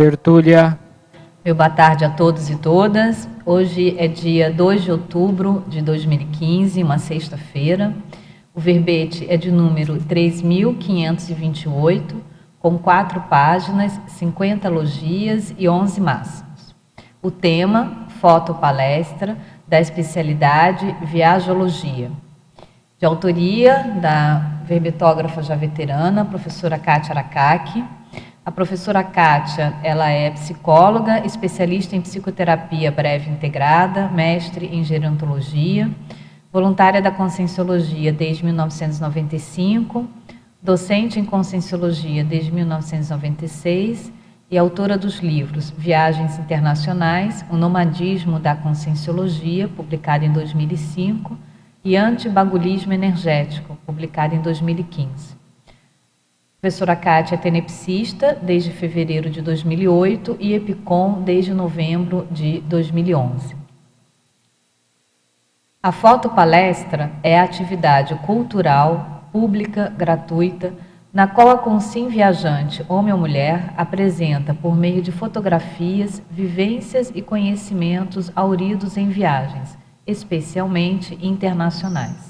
Tertúlia. Meu boa tarde a todos e todas. Hoje é dia 2 de outubro de 2015, uma sexta-feira. O verbete é de número 3.528, com 4 páginas, 50 logias e 11 máximos. O tema, fotopalestra, da especialidade Viajologia. De autoria da verbetógrafa já veterana, professora Kátia Aracaki. A professora Kátia, ela é psicóloga, especialista em psicoterapia breve integrada, mestre em gerontologia, voluntária da Conscienciologia desde 1995, docente em Conscienciologia desde 1996 e autora dos livros Viagens Internacionais, O Nomadismo da Conscienciologia, publicado em 2005, e Antibagulismo Energético, publicado em 2015. A professora Kátia é tenepsista desde fevereiro de 2008 e EPICOM desde novembro de 2011. A fotopalestra é a atividade cultural, pública, gratuita, na qual a Consciem viajante, homem ou mulher, apresenta, por meio de fotografias, vivências e conhecimentos auridos em viagens, especialmente internacionais.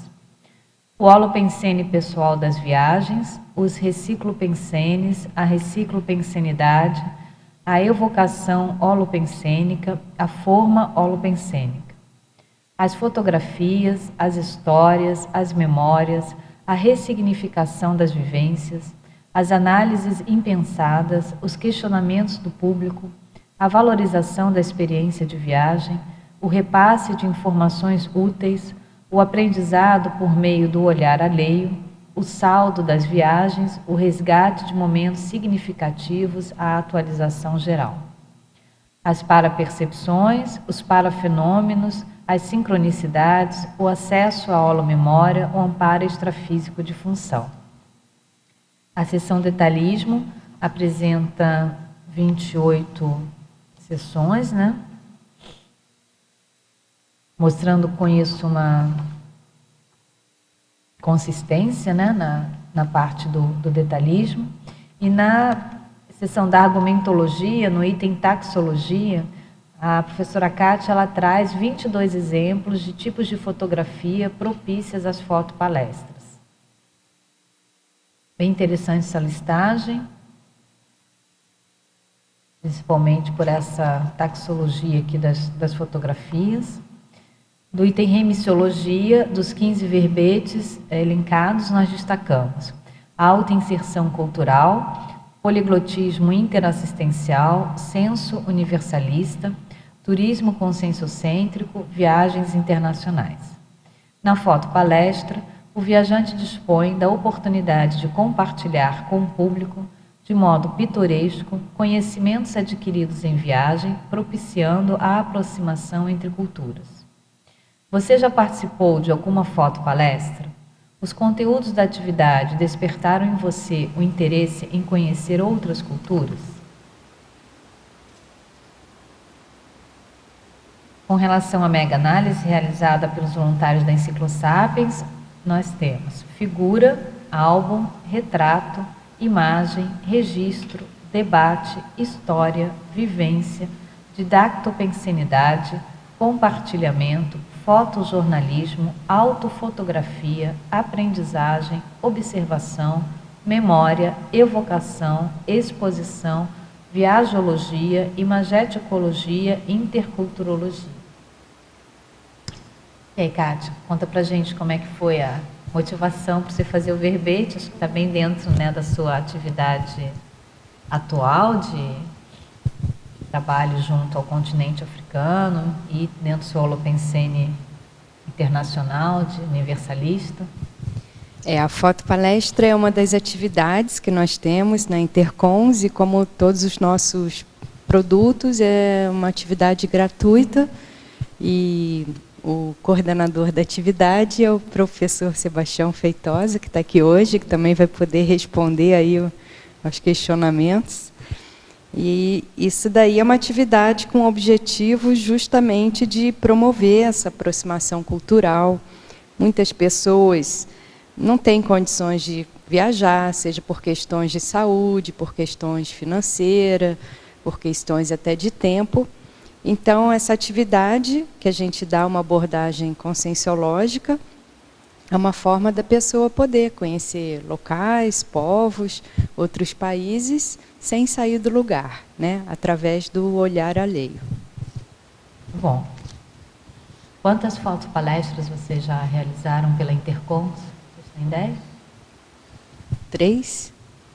O holopensene pessoal das viagens, os reciclopensenes, a reciclopensenidade, a evocação holopensênica, a forma holopensênica. As fotografias, as histórias, as memórias, a ressignificação das vivências, as análises impensadas, os questionamentos do público, a valorização da experiência de viagem, o repasse de informações úteis, o aprendizado por meio do olhar alheio, o saldo das viagens, o resgate de momentos significativos, a atualização geral. As parapercepções, os parafenômenos, as sincronicidades, o acesso à holomemória, o amparo extrafísico de função. A seção detalhismo apresenta 28 sessões, né? Mostrando com isso uma consistência, né, na parte do detalhismo. E na seção da argumentologia, no item taxologia, a professora Kátia, ela traz 22 exemplos de tipos de fotografia propícias às fotopalestras. Bem interessante essa listagem, principalmente por essa taxologia aqui das fotografias. Do item remissiologia, dos 15 verbetes elencados, nós destacamos a autoinserção cultural, poliglotismo interassistencial, senso universalista, turismo conscienciocêntrico, viagens internacionais. Na fotopalestra, o viajante dispõe da oportunidade de compartilhar com o público, de modo pitoresco, conhecimentos adquiridos em viagem, propiciando a aproximação entre culturas. Você já participou de alguma fotopalestra? Os conteúdos da atividade despertaram em você o interesse em conhecer outras culturas? Com relação à mega-análise realizada pelos voluntários da Enciclosapiens, nós temos figura, álbum, retrato, imagem, registro, debate, história, vivência, didactopensenidade, compartilhamento, fotojornalismo, autofotografia, aprendizagem, observação, memória, evocação, exposição, viajologia, imageticologia, interculturologia. E aí, Kátia, conta pra gente como é que foi a motivação para você fazer o verbete, acho que está bem dentro, né, da sua atividade atual de trabalho junto ao continente africano e dentro do seu holopensene internacional, de universalista. A fotopalestra é uma das atividades que nós temos na Intercons e, como todos os nossos produtos, é uma atividade gratuita e o coordenador da atividade é o professor Sebastião Feitosa, que está aqui hoje, que também vai poder responder aí aos questionamentos. E isso daí é uma atividade com o objetivo justamente de promover essa aproximação cultural. Muitas pessoas não têm condições de viajar, seja por questões de saúde, por questões financeiras, por questões até de tempo. Então, essa atividade, que a gente dá uma abordagem conscienciológica, é uma forma da pessoa poder conhecer locais, povos, outros países, sem sair do lugar, né? Através do olhar alheio. Bom, quantas fotopalestras vocês já realizaram pela Intercons? Vocês têm ideia? 3?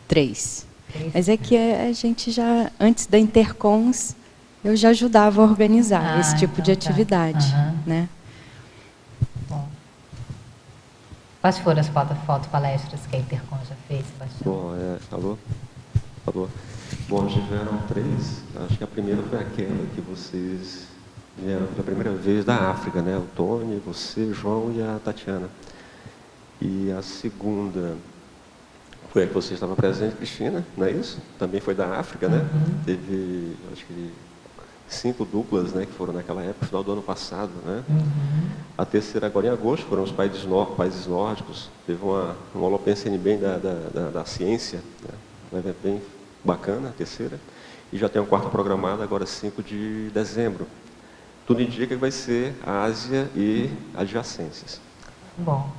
3. Mas é que a gente já, antes da Intercons, eu já ajudava a organizar esse tipo de atividade, né? Bom. Quais foram as fotopalestras que a Intercons já fez, Sebastião? Bom, falou. Bom, tiveram 3. Acho que a primeira foi aquela que vocês vieram pela primeira vez da África, né? O Tony, você, João e a Tatiana. E a segunda foi a que você estava presente, Cristina, não é isso? Também foi da África, né? Teve, acho que 5 duplas, né, que foram naquela época, final do ano passado, né? A terceira agora em agosto, foram os países nórdicos. Teve uma holopensene bem da ciência, né? Um evento bem bacana, a terceira. E já tem um quarto programado, agora 5 de dezembro. Tudo indica que vai ser Ásia e adjacências. Bom.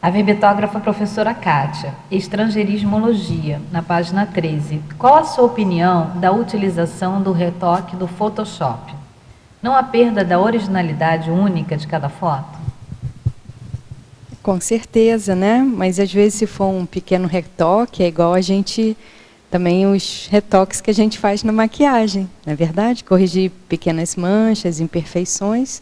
A verbetógrafa professora Kátia, estrangeirismologia, na página 13. Qual a sua opinião da utilização do retoque do Photoshop? Não há perda da originalidade única de cada foto? Com certeza, né? Mas às vezes se for um pequeno retoque, é igual a gente, também os retoques que a gente faz na maquiagem, não é verdade? Corrigir pequenas manchas, imperfeições.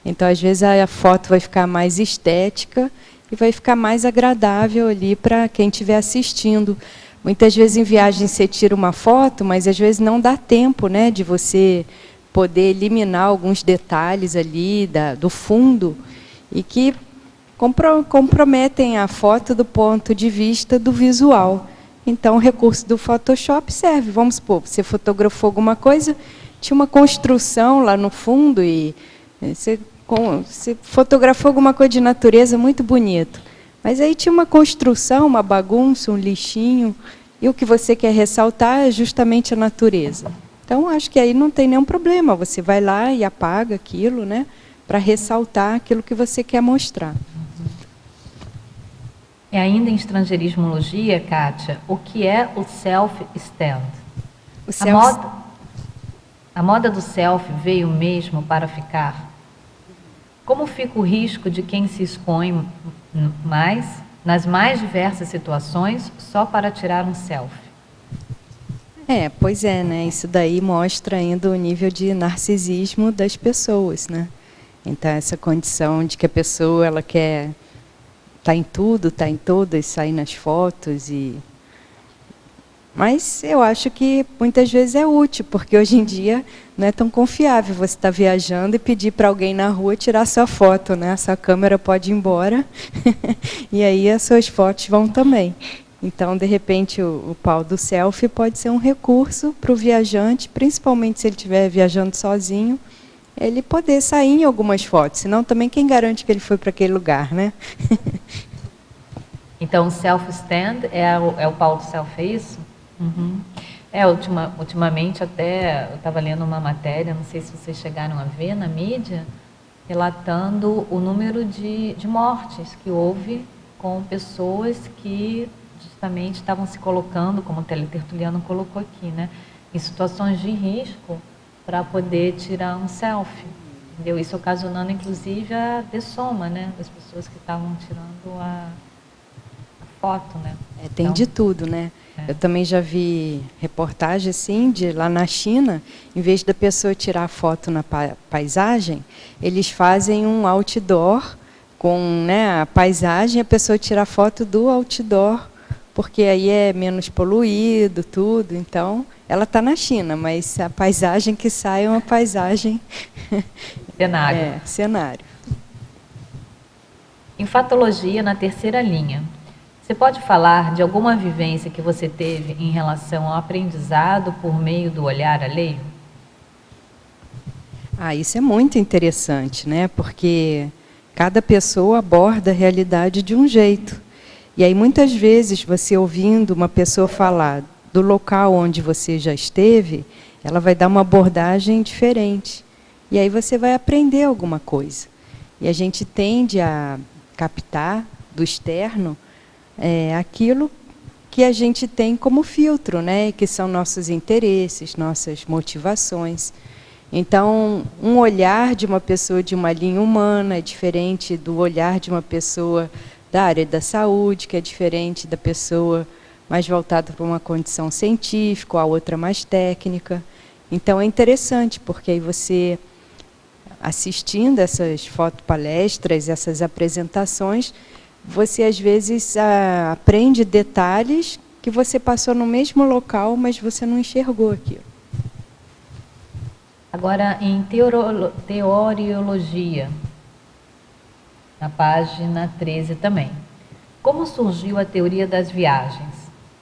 Então, às vezes, a foto vai ficar mais estética e vai ficar mais agradável ali para quem estiver assistindo. Muitas vezes em viagem você tira uma foto, mas às vezes não dá tempo, né, de você poder eliminar alguns detalhes ali do fundo e que comprometem a foto do ponto de vista do visual. Então, o recurso do Photoshop serve. Vamos supor, você fotografou alguma coisa, tinha uma construção lá no fundo e você fotografou alguma coisa de natureza muito bonito, mas aí tinha uma construção, uma bagunça, um lixinho, e o que você quer ressaltar é justamente a natureza. Então, acho que aí não tem nenhum problema, você vai lá e apaga aquilo, né, para ressaltar aquilo que você quer mostrar. E ainda em estrangeirismologia, Kátia, o que é o self-stand? A moda do selfie veio mesmo para ficar? Como fica o risco de quem se expõe mais, nas mais diversas situações, só para tirar um selfie? Pois é, né? Isso daí mostra ainda o nível de narcisismo das pessoas, né? Então, essa condição de que a pessoa ela quer estar em tudo, estar em todas, sair nas fotos e... Mas eu acho que muitas vezes é útil, porque hoje em dia não é tão confiável você estar viajando e pedir para alguém na rua tirar sua foto, né? A sua câmera pode ir embora e aí as suas fotos vão também. Então, de repente, o pau do selfie pode ser um recurso para o viajante, principalmente se ele estiver viajando sozinho, ele poder sair em algumas fotos, senão também quem garante que ele foi para aquele lugar, né? Então, o self-stand é o pau do selfie, é isso? Ultimamente até eu estava lendo uma matéria, não sei se vocês chegaram a ver na mídia, relatando o número de mortes que houve com pessoas que justamente estavam se colocando, como o teletertuliano colocou aqui, né, em situações de risco para poder tirar um selfie. Entendeu? Isso ocasionando inclusive a dessoma, né, das pessoas que estavam tirando a foto, né? Tem de tudo, né? Eu também já vi reportagem assim, de lá na China, em vez da pessoa tirar foto na paisagem, eles fazem um outdoor com, né, a paisagem, a pessoa tira foto do outdoor, porque aí é menos poluído, tudo. Então, ela está na China, mas a paisagem que sai é uma paisagem... Cenário. Cenário. Enfatologia na terceira linha. Você pode falar de alguma vivência que você teve em relação ao aprendizado por meio do olhar alheio? Isso é muito interessante, né? Porque cada pessoa aborda a realidade de um jeito. E aí, muitas vezes, você ouvindo uma pessoa falar do local onde você já esteve, ela vai dar uma abordagem diferente. E aí você vai aprender alguma coisa. E a gente tende a captar do externo aquilo que a gente tem como filtro, né? Que são nossos interesses, nossas motivações. Então, um olhar de uma pessoa de uma linha humana é diferente do olhar de uma pessoa da área da saúde, que é diferente da pessoa mais voltada para uma condição científica, a outra mais técnica. Então, é interessante, porque aí você, assistindo essas fotopalestras, essas apresentações, você, às vezes, aprende detalhes que você passou no mesmo local, mas você não enxergou aquilo. Agora, em teoriologia, na página 13 também. Como surgiu a teoria das viagens?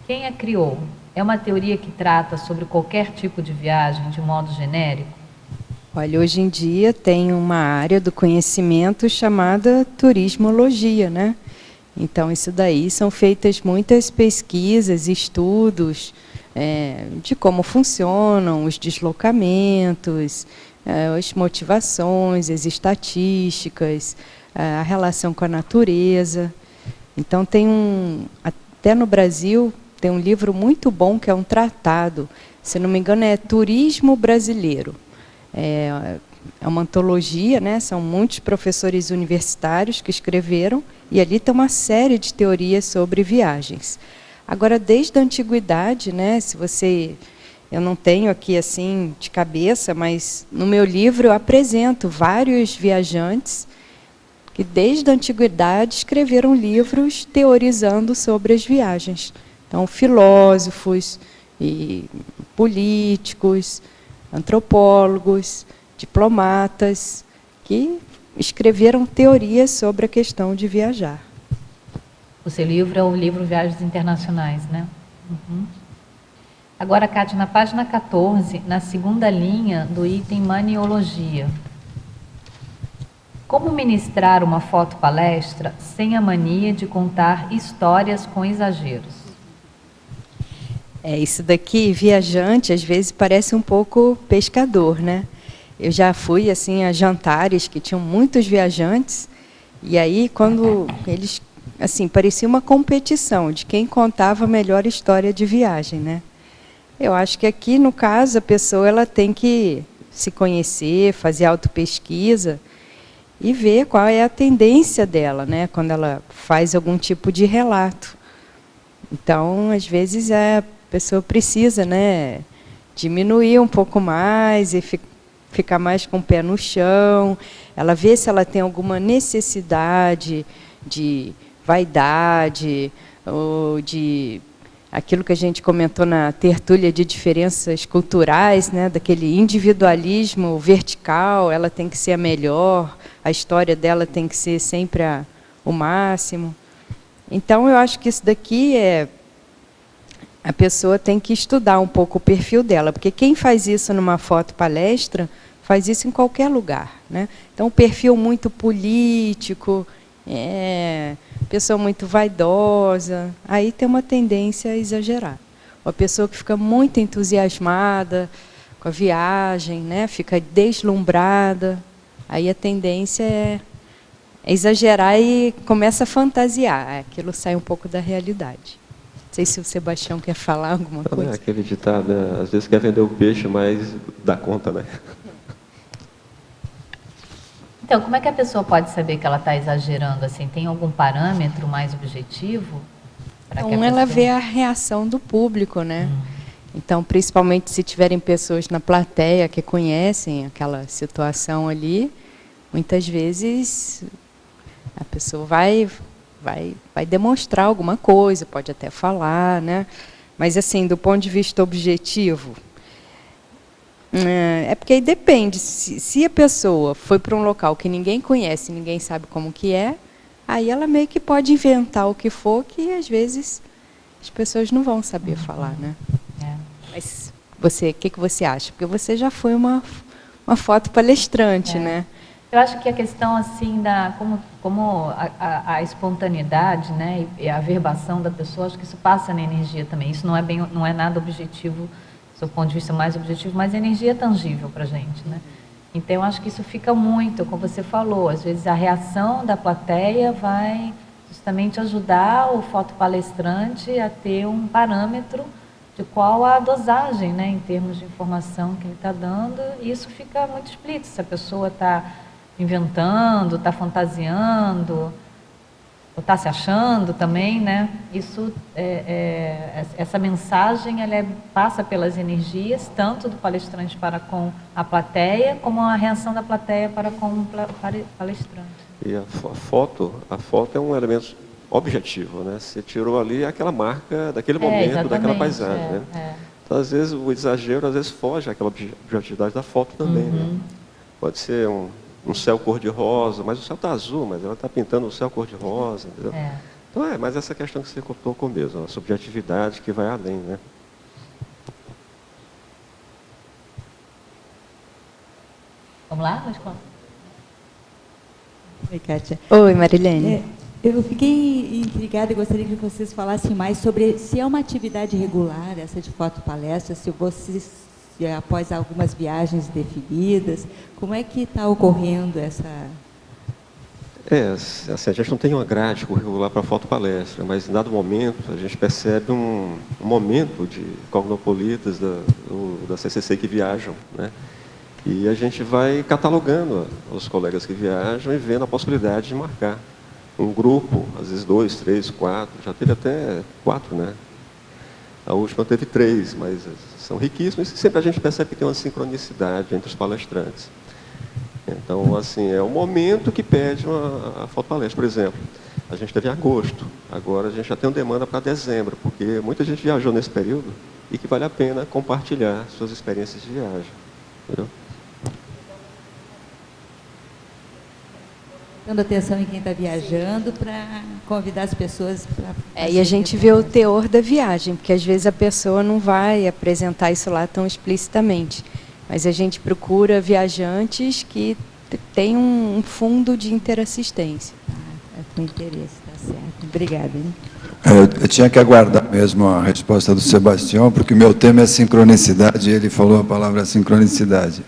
Quem a criou? É uma teoria que trata sobre qualquer tipo de viagem, de modo genérico? Olha, hoje em dia tem uma área do conhecimento chamada turismologia, né? Então, isso daí são feitas muitas pesquisas, estudos de como funcionam os deslocamentos, as motivações, as estatísticas, a relação com a natureza. Então, até no Brasil, tem um livro muito bom que é um tratado, se não me engano é Turismo Brasileiro. É uma antologia, né? São muitos professores universitários que escreveram, e ali tem uma série de teorias sobre viagens. Agora, desde a antiguidade, né? Eu não tenho aqui assim de cabeça, mas no meu livro eu apresento vários viajantes que desde a antiguidade escreveram livros teorizando sobre as viagens. Então, filósofos, e políticos, antropólogos, diplomatas, que escreveram teorias sobre a questão de viajar. O seu livro é o livro Viagens Internacionais, né? Uhum. Agora, Cátia, na página 14, na segunda linha do item Maniologia. Como ministrar uma fotopalestra sem a mania de contar histórias com exageros? Isso daqui, viajante, às vezes parece um pouco pescador, né? Eu já fui assim a jantares que tinham muitos viajantes, e aí quando eles, assim, parecia uma competição de quem contava a melhor história de viagem, né? Eu acho que aqui, no caso, a pessoa ela tem que se conhecer, fazer autopesquisa e ver qual é a tendência dela, né? Quando ela faz algum tipo de relato. Então, às vezes, a pessoa precisa, né, diminuir um pouco mais e ficar mais com o pé no chão. Ela vê se ela tem alguma necessidade de vaidade ou de aquilo que a gente comentou na tertúlia de diferenças culturais, né, daquele individualismo vertical. Ela tem que ser a melhor, a história dela tem que ser sempre o máximo. Então, eu acho que isso daqui a pessoa tem que estudar um pouco o perfil dela, porque quem faz isso numa fotopalestra faz isso em qualquer lugar, né? Então, perfil muito político, pessoa muito vaidosa, aí tem uma tendência a exagerar. Uma pessoa que fica muito entusiasmada com a viagem, né? Fica deslumbrada, aí a tendência é exagerar e começa a fantasiar, aquilo sai um pouco da realidade. Não sei se o Sebastião quer falar alguma coisa. É aquele ditado, né? Às vezes quer vender o peixe, mas dá conta, né? Então, como é que a pessoa pode saber que ela está exagerando? Assim, tem algum parâmetro mais objetivo? Então, ela vê a reação do público, né? Então, principalmente se tiverem pessoas na plateia que conhecem aquela situação ali, muitas vezes a pessoa vai demonstrar alguma coisa, pode até falar, né? Mas, assim, do ponto de vista objetivo, é porque aí depende. Se a pessoa foi para um local que ninguém conhece, ninguém sabe como que é, aí ela meio que pode inventar o que for, que às vezes as pessoas não vão saber falar, né? Mas você, o que você acha? Porque você já foi uma fotopalestrante, né? Eu acho que a questão assim como a espontaneidade, né, e a averbação da pessoa, acho que isso passa na energia também. Isso não é nada objetivo, do seu ponto de vista mais objetivo, mas a energia é tangível para a gente, né? Então eu acho que isso fica muito, como você falou, às vezes a reação da plateia vai justamente ajudar o fotopalestrante a ter um parâmetro de qual a dosagem, né, em termos de informação que ele está dando, e isso fica muito explícito, se a pessoa está inventando, está fantasiando, ou está se achando também, né? Isso, essa mensagem ela passa pelas energias, tanto do palestrante para com a plateia, como a reação da plateia para com o palestrante. E a foto é um elemento objetivo, né? Você tirou ali aquela marca daquele momento, daquela paisagem, né? Então, às vezes, o exagero, às vezes, foge àquela objetividade da foto também, né? Pode ser um céu cor-de-rosa, mas o céu está azul, mas ela está pintando o céu cor-de-rosa, entendeu? Então, mas essa questão que você colocou mesmo, a subjetividade que vai além, né? Vamos lá, Luiz? Oi, Kátia. Oi, Marilene. Eu fiquei intrigada e gostaria que vocês falassem mais sobre se é uma atividade regular, essa de fotopalestra, se vocês, após algumas viagens definidas, como é que está ocorrendo essa... Assim, a gente não tem uma grade curricular para fotopalestra, mas em dado momento a gente percebe um momento de cosmopolitas da CCC que viajam, né? E a gente vai catalogando os colegas que viajam e vendo a possibilidade de marcar um grupo, às vezes 2, 3, 4, já teve até 4, né? A última teve 3, mas são riquíssimos e sempre a gente percebe que tem uma sincronicidade entre os palestrantes. Então, assim, é o momento que pede a fotopalestra. Por exemplo, a gente teve em agosto, agora a gente já tem uma demanda para dezembro, porque muita gente viajou nesse período e que vale a pena compartilhar suas experiências de viagem. Entendeu? Dando atenção em quem está viajando para convidar as pessoas para... E a gente vê o teor da viagem, porque às vezes a pessoa não vai apresentar isso lá tão explicitamente. Mas a gente procura viajantes que têm um fundo de interassistência. É com interesse, está certo. Obrigada. Hein? Eu tinha que aguardar mesmo a resposta do Sebastião, porque o meu tema é sincronicidade e ele falou a palavra sincronicidade.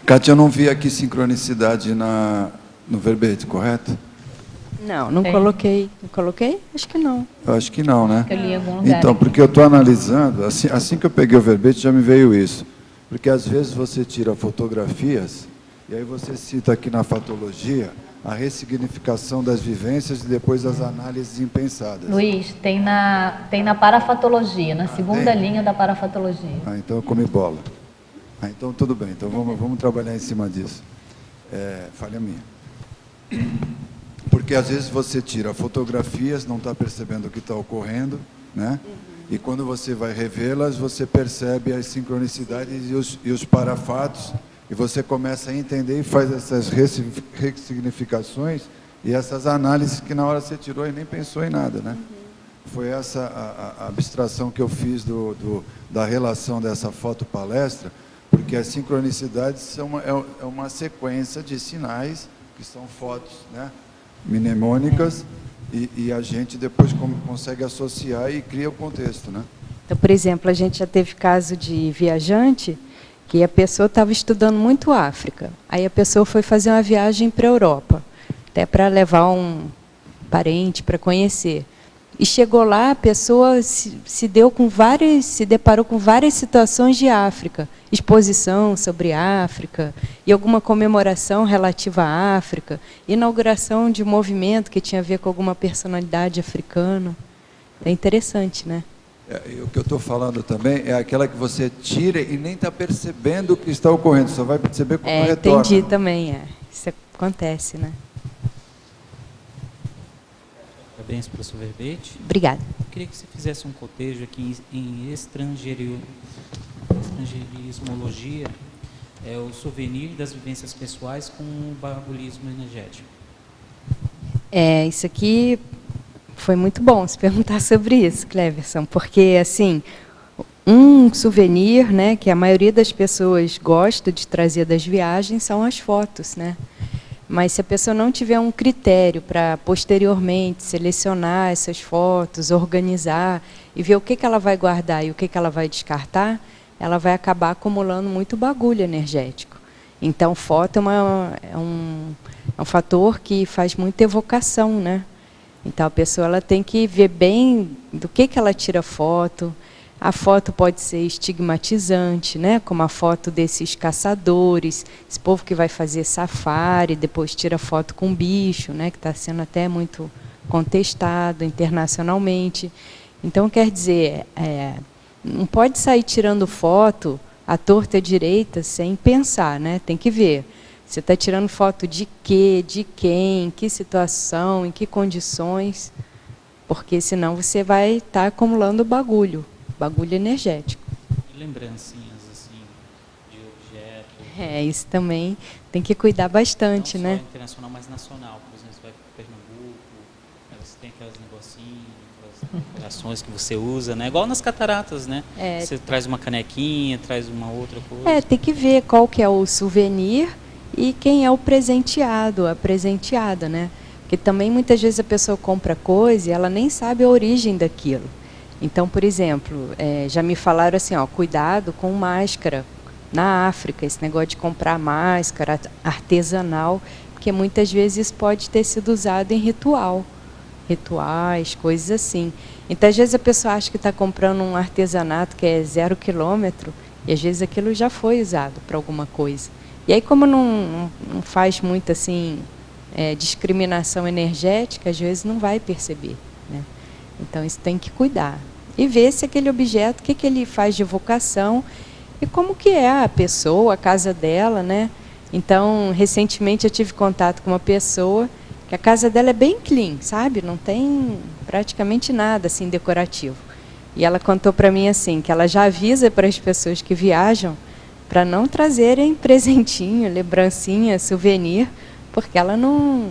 Kátia, eu não vi aqui sincronicidade no verbete, correto? Não coloquei. Não coloquei? Acho que não. Eu acho que não, né? Eu li em algum lugar. Então, porque eu estou analisando, assim que eu peguei o verbete já me veio isso. Porque às vezes você tira fotografias e aí você cita aqui na fatologia a ressignificação das vivências e depois as análises impensadas. Luiz, tem na parafatologia, na segunda linha da parafatologia. Então eu comi bola. Então tudo bem, então vamos trabalhar em cima disso. Falha minha. Porque às vezes você tira fotografias, não está percebendo o que está ocorrendo, né? E quando você vai revê-las, você percebe as sincronicidades e os parafatos, e você começa a entender e faz essas ressignificações e essas análises que na hora você tirou e nem pensou em nada, né? Foi essa a abstração que eu fiz da relação dessa fotopalestra, porque as sincronicidades são uma sequência de sinais, que são fotos, né, mnemônicas, e a gente depois consegue associar e cria o contexto, né? Então, por exemplo, a gente já teve caso de viajante que a pessoa estava estudando muito África. Aí a pessoa foi fazer uma viagem para a Europa, até para levar um parente para conhecer. E chegou lá, a pessoa se deparou com várias situações de África, exposição sobre África, e alguma comemoração relativa à África, inauguração de um movimento que tinha a ver com alguma personalidade africana. É interessante, né? O que eu estou falando também é aquela que você tira e nem está percebendo o que está ocorrendo, só vai perceber quando retorna. Entendi também, Isso acontece, né? Parabéns pelo seu verbete. Obrigada. Eu queria que você fizesse um cotejo aqui em estrangeirismologia, o souvenir das vivências pessoais com o barbulismo energético. Isso aqui foi muito bom se perguntar sobre isso, Cleverson, porque, assim, Um souvenir, né, que a maioria das pessoas gosta de trazer das viagens são as fotos, né? Mas se a pessoa não tiver um critério para posteriormente selecionar essas fotos, organizar e ver o que ela vai guardar e o que ela vai descartar, ela vai acabar acumulando muito bagulho energético. Então, foto é um fator que faz muita evocação, né? Então, a pessoa ela tem que ver bem do que ela tira foto. A foto pode ser estigmatizante, né? Como a foto desses caçadores, esse povo que vai fazer safari, depois tira foto com bicho, né? Que está sendo até muito contestado internacionalmente. Então, quer dizer, não pode sair tirando foto à torta e à direita sem pensar, né? Tem que ver. Você está tirando foto de quê, de quem, em que situação, em que condições, porque senão você vai estar acumulando bagulho energético. E lembrancinhas, assim, de objetos. Isso também tem que cuidar bastante, não né? Só internacional, mas nacional. Por exemplo, você vai para Pernambuco, aí você tem aquelas negocinhos, aquelas decorações que você usa, né? Igual nas cataratas, né? Você traz uma canequinha, traz uma outra coisa. Tem que ver qual que é o souvenir e quem é o presenteado, a presenteada, né? Porque também muitas vezes a pessoa compra coisa e ela nem sabe a origem daquilo. Então, por exemplo, já me falaram assim, ó, cuidado com máscara na África, esse negócio de comprar máscara artesanal, porque muitas vezes pode ter sido usado em rituais, coisas assim. Então, às vezes a pessoa acha que está comprando um artesanato que é 0 quilômetro, e às vezes aquilo já foi usado para alguma coisa. E aí, como não faz muito assim, discriminação energética, às vezes não vai perceber, né? Então, isso tem que cuidar. E ver se aquele objeto, o que ele faz de evocação e como que é a pessoa, a casa dela, né? Então, recentemente eu tive contato com uma pessoa que a casa dela é bem clean, sabe? Não tem praticamente nada assim decorativo. E ela contou para mim assim, que ela já avisa para as pessoas que viajam para não trazerem presentinho, lembrancinha, souvenir, porque ela não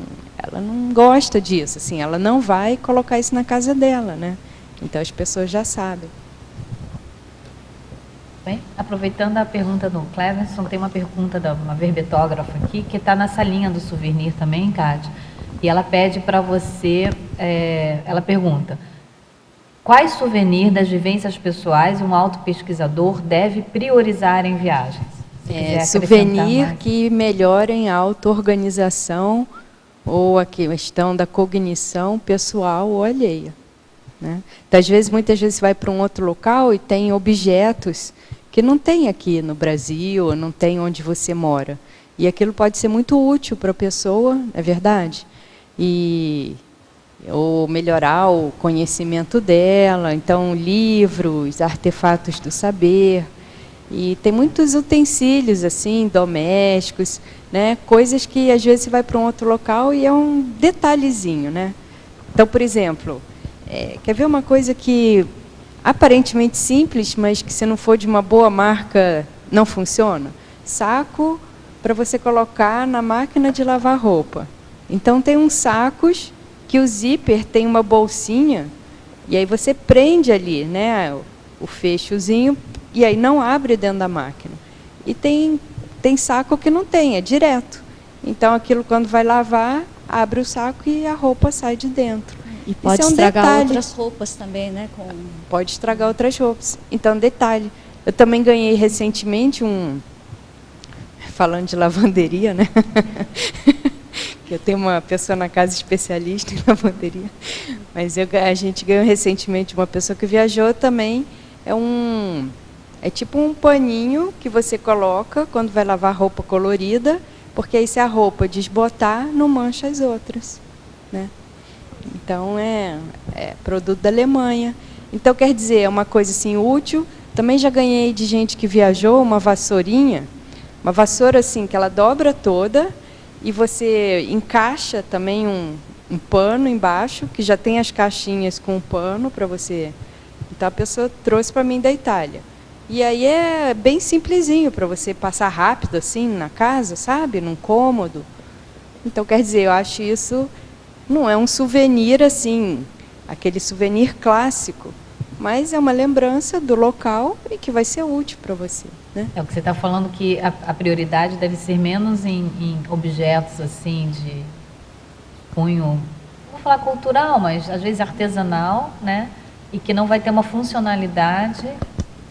gosta disso, assim, ela não vai colocar isso na casa dela, né? Então as pessoas já sabem. Bem, aproveitando a pergunta do Cleverson, tem uma pergunta de uma verbetógrafa aqui, que está nessa linha do souvenir também, Kátia, e ela pede para você, ela pergunta, quais souvenirs das vivências pessoais um autopesquisador deve priorizar em viagens? Souvenir que melhorem a auto-organização ou a questão da cognição pessoal ou alheia, né? Então, muitas vezes você vai para um outro local e tem objetos que não tem aqui no Brasil, ou não tem onde você mora. E aquilo pode ser muito útil para a pessoa, é verdade? Ou melhorar o conhecimento dela, então livros, artefatos do saber. E tem muitos utensílios assim, domésticos, né? Coisas que às vezes você vai para um outro local e é um detalhezinho, né? Então, por exemplo, quer ver uma coisa que aparentemente simples, mas que se não for de uma boa marca não funciona? Saco para você colocar na máquina de lavar roupa. Então tem uns sacos que o zíper tem uma bolsinha e aí você prende ali, né, o fechozinho e aí não abre dentro da máquina. E tem saco que não tem, é direto. Então aquilo quando vai lavar, abre o saco e a roupa sai de dentro. E pode estragar outras roupas também, né? Pode estragar outras roupas. Então, detalhe. Eu também ganhei recentemente falando de lavanderia, né? Eu tenho uma pessoa na casa especialista em lavanderia. Mas a gente ganhou recentemente uma pessoa que viajou também. É tipo um paninho que você coloca quando vai lavar roupa colorida, porque aí se a roupa desbotar, não mancha as outras, né? Então, é produto da Alemanha. Então, quer dizer, é uma coisa assim útil. Também já ganhei de gente que viajou uma vassourinha. Uma vassoura assim, que ela dobra toda e você encaixa também um pano embaixo, que já tem as caixinhas com o pano para você. Então, a pessoa trouxe para mim da Itália. E aí é bem simplesinho para você passar rápido assim na casa, sabe? Num cômodo. Então, quer dizer, eu acho isso... Não é um souvenir assim, aquele souvenir clássico, mas é uma lembrança do local e que vai ser útil para você, né? É o que você está falando, que a prioridade deve ser menos em objetos assim de cunho, não vou falar cultural, mas às vezes artesanal, né? E que não vai ter uma funcionalidade.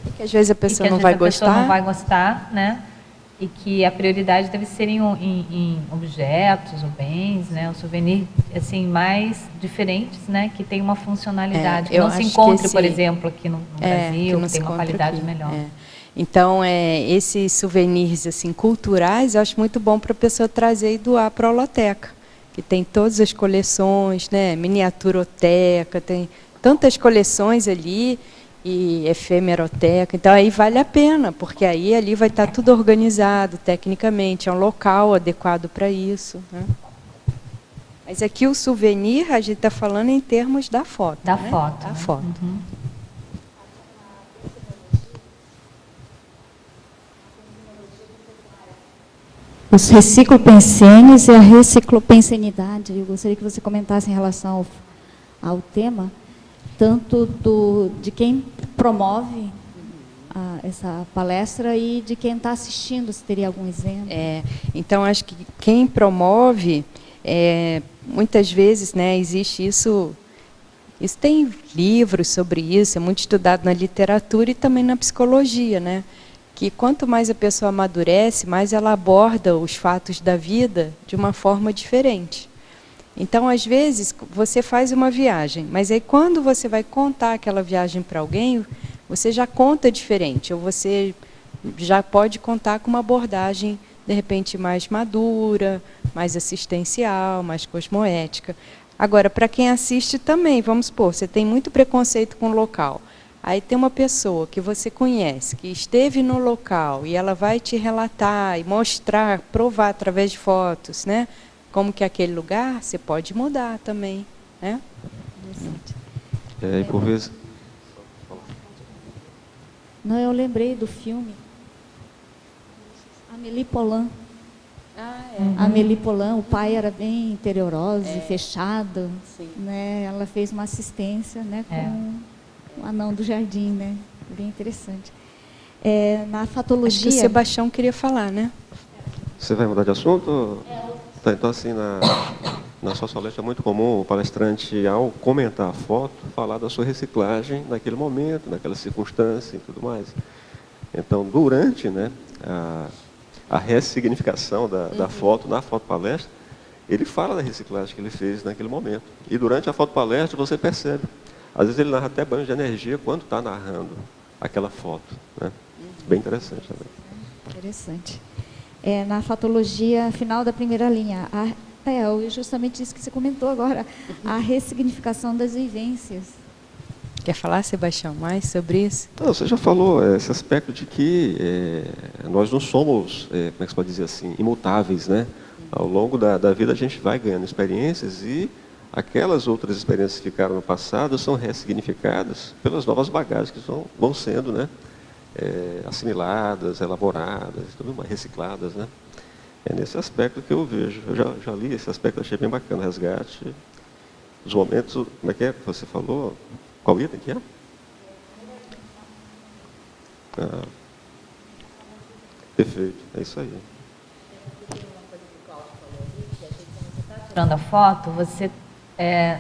E que às vezes a pessoa não vai gostar. Não vai gostar, né? E que a prioridade deve ser em objetos ou bens, né? O souvenir, assim, mais diferentes, né? Que tem uma funcionalidade, que não se encontre, por exemplo, aqui no Brasil, que tem uma qualidade melhor. Então, esses souvenirs assim, culturais, eu acho muito bom para a pessoa trazer e doar para a holoteca, que tem todas as coleções, né? Miniaturoteca, tem tantas coleções ali, e efemeroteca, então aí vale a pena, porque aí ali vai estar tudo organizado tecnicamente, é um local adequado para isso, né? Mas aqui o souvenir, a gente está falando em termos da foto. Da né? foto. Da né? foto. Uhum. Os reciclopensênios e a reciclopensenidade. Eu gostaria que você comentasse em relação ao tema, tanto de quem promove essa palestra e de quem está assistindo, se teria algum exemplo. Então, acho que quem promove, muitas vezes, né, existe isso tem livros sobre isso, é muito estudado na literatura e também na psicologia, né? Que quanto mais a pessoa amadurece, mais ela aborda os fatos da vida de uma forma diferente. Então, às vezes, você faz uma viagem, mas aí quando você vai contar aquela viagem para alguém, você já conta diferente, ou você já pode contar com uma abordagem, de repente, mais madura, mais assistencial, mais cosmoética. Agora, para quem assiste também, vamos supor, você tem muito preconceito com o local. Aí tem uma pessoa que você conhece, que esteve no local, e ela vai te relatar e mostrar, provar através de fotos, né? Como que é aquele lugar, você pode mudar também, né? E por vezes... Não, eu lembrei do filme Amélie Poulain. Amélie Poulain, o pai era bem interioroso e fechado, né? Ela fez uma assistência, né, com o anão do jardim, né? Bem interessante. Na fatologia... Acho que o Sebastião queria falar, né? Você vai mudar de assunto? Tá, então, assim, na sociológica é muito comum o palestrante, ao comentar a foto, falar da sua reciclagem naquele momento, naquela circunstância e tudo mais. Então, durante, né, a ressignificação da foto, na foto-palestra, ele fala da reciclagem que ele fez naquele momento. E durante a foto-palestra você percebe. Às vezes ele narra até banhos de energia quando está narrando aquela foto, né? Bem interessante também. Interessante. Na fatologia final da primeira linha, justamente isso que você comentou agora, a ressignificação das vivências. Quer falar, Sebastião, mais sobre isso? Não, você já falou esse aspecto de que nós não somos, como é que se pode dizer assim, imutáveis, né? Ao longo da vida a gente vai ganhando experiências e aquelas outras experiências que ficaram no passado são ressignificadas pelas novas bagagens que vão sendo, né, assimiladas, elaboradas, tudo mais, recicladas, né? É nesse aspecto que eu vejo. Eu já li esse aspecto, achei bem bacana, resgate, os momentos, como é que você falou? Qual item que é? Perfeito, é isso aí. Tirando a foto, você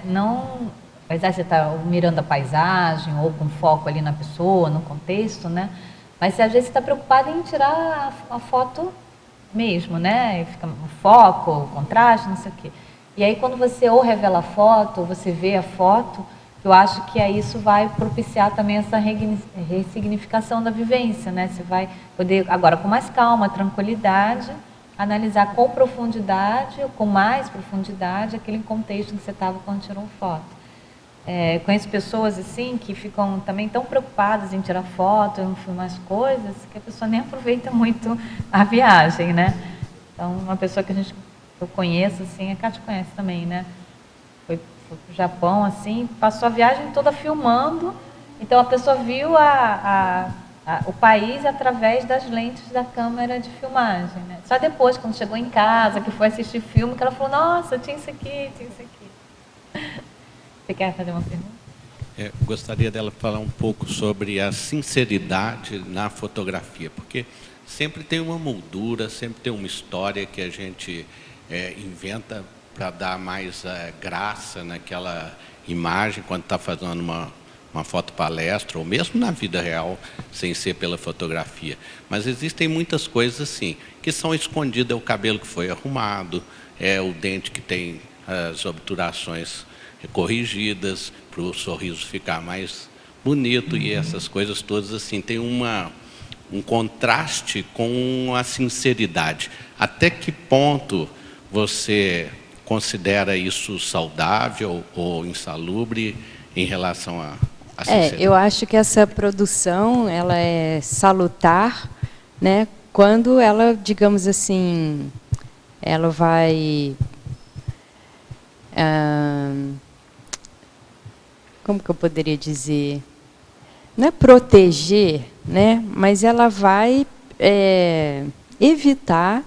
não... Apesar de você estar mirando a paisagem ou com foco ali na pessoa, no contexto, né? Mas às vezes você está preocupado em tirar a foto mesmo, né? E fica o foco, o contraste, não sei o quê. E aí quando você ou revela a foto, ou você vê a foto, eu acho que aí isso vai propiciar também essa ressignificação da vivência, né? Você vai poder, agora com mais calma, tranquilidade, analisar com profundidade, ou com mais profundidade, aquele contexto que você estava quando tirou foto. Conheço pessoas assim que ficam também tão preocupadas em tirar foto, em filmar as coisas, que a pessoa nem aproveita muito a viagem, né? Então, uma pessoa que eu conheço, assim, a Cátia conhece também, né? Foi para o Japão, assim, passou a viagem toda filmando, então a pessoa viu o país através das lentes da câmera de filmagem, né? Só depois, quando chegou em casa, que foi assistir filme, que ela falou, nossa, tinha isso aqui, tinha isso aqui. Você quer fazer uma pergunta? Gostaria dela falar um pouco sobre a sinceridade na fotografia, porque sempre tem uma moldura, sempre tem uma história que a gente inventa para dar mais graça naquela imagem quando está fazendo uma fotopalestra, ou mesmo na vida real, sem ser pela fotografia. Mas existem muitas coisas assim, que são escondidas, é o cabelo que foi arrumado, é o dente que tem as obturações corrigidas, para o sorriso ficar mais bonito, e essas coisas todas assim, tem um contraste com a sinceridade. Até que ponto você considera isso saudável ou insalubre em relação a eu acho que essa produção ela é salutar, né, quando ela, digamos assim, ela vai... como que eu poderia dizer? Não é proteger, né, mas ela vai evitar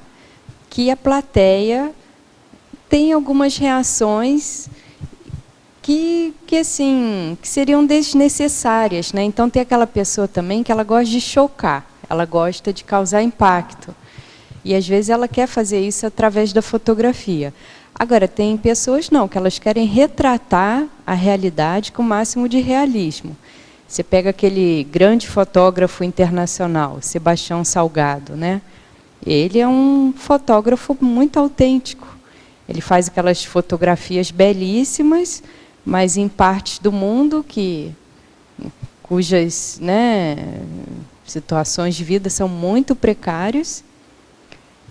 que a plateia tenha algumas reações que seriam desnecessárias, né? Então tem aquela pessoa também que ela gosta de chocar, ela gosta de causar impacto. E às vezes ela quer fazer isso através da fotografia. Agora, tem pessoas não, que elas querem retratar a realidade com o máximo de realismo. Você pega aquele grande fotógrafo internacional, Sebastião Salgado, né? Ele é um fotógrafo muito autêntico. Ele faz aquelas fotografias belíssimas, mas em partes do mundo cujas, né, situações de vida são muito precárias.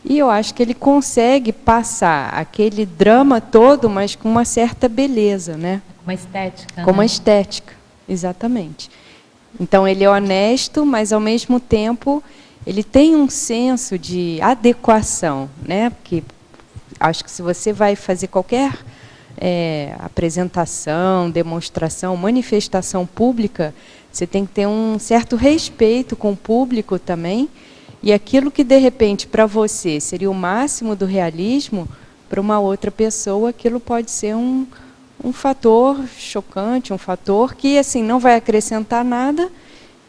E eu acho que ele consegue passar aquele drama todo, mas com uma certa beleza, né? Uma estética. Com uma estética, exatamente. Então, ele é honesto, mas, ao mesmo tempo, ele tem um senso de adequação, né? Porque acho que se você vai fazer qualquer apresentação, demonstração, manifestação pública, você tem que ter um certo respeito com o público também, e aquilo que, de repente, para você seria o máximo do realismo, para uma outra pessoa, aquilo pode ser um fator chocante, um fator que assim, não vai acrescentar nada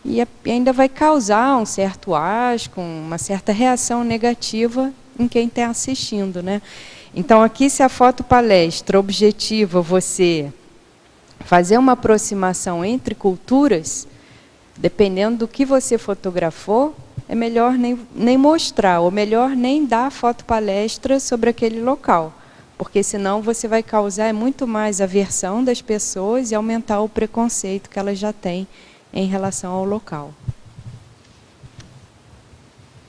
e ainda vai causar um certo asco, uma certa reação negativa em quem está assistindo, né? Então, aqui, se a fotopalestra objetiva você fazer uma aproximação entre culturas, dependendo do que você fotografou, é melhor nem mostrar, ou melhor nem dar fotopalestra sobre aquele local, porque senão você vai causar muito mais aversão das pessoas e aumentar o preconceito que elas já têm em relação ao local.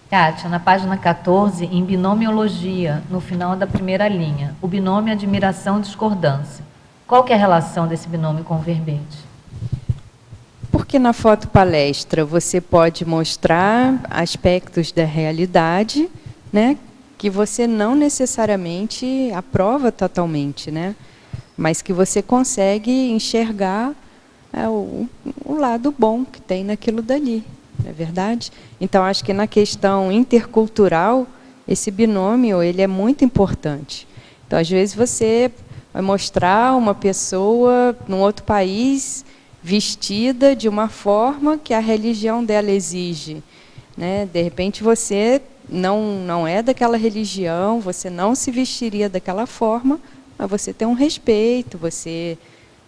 Kátia, na página 14, em binomiologia, no final da primeira linha, o binômio admiração-discordância. Qual que é a relação desse binômio com o verbete? Porque na fotopalestra você pode mostrar aspectos da realidade, né, que você não necessariamente aprova totalmente, né, mas que você consegue enxergar o lado bom que tem naquilo dali, não é verdade? Então, acho que na questão intercultural, esse binômio ele é muito importante. Então, às vezes, você vai mostrar uma pessoa num outro país vestida de uma forma que a religião dela exige, né? De repente, você não é daquela religião, você não se vestiria daquela forma, mas você tem um respeito, você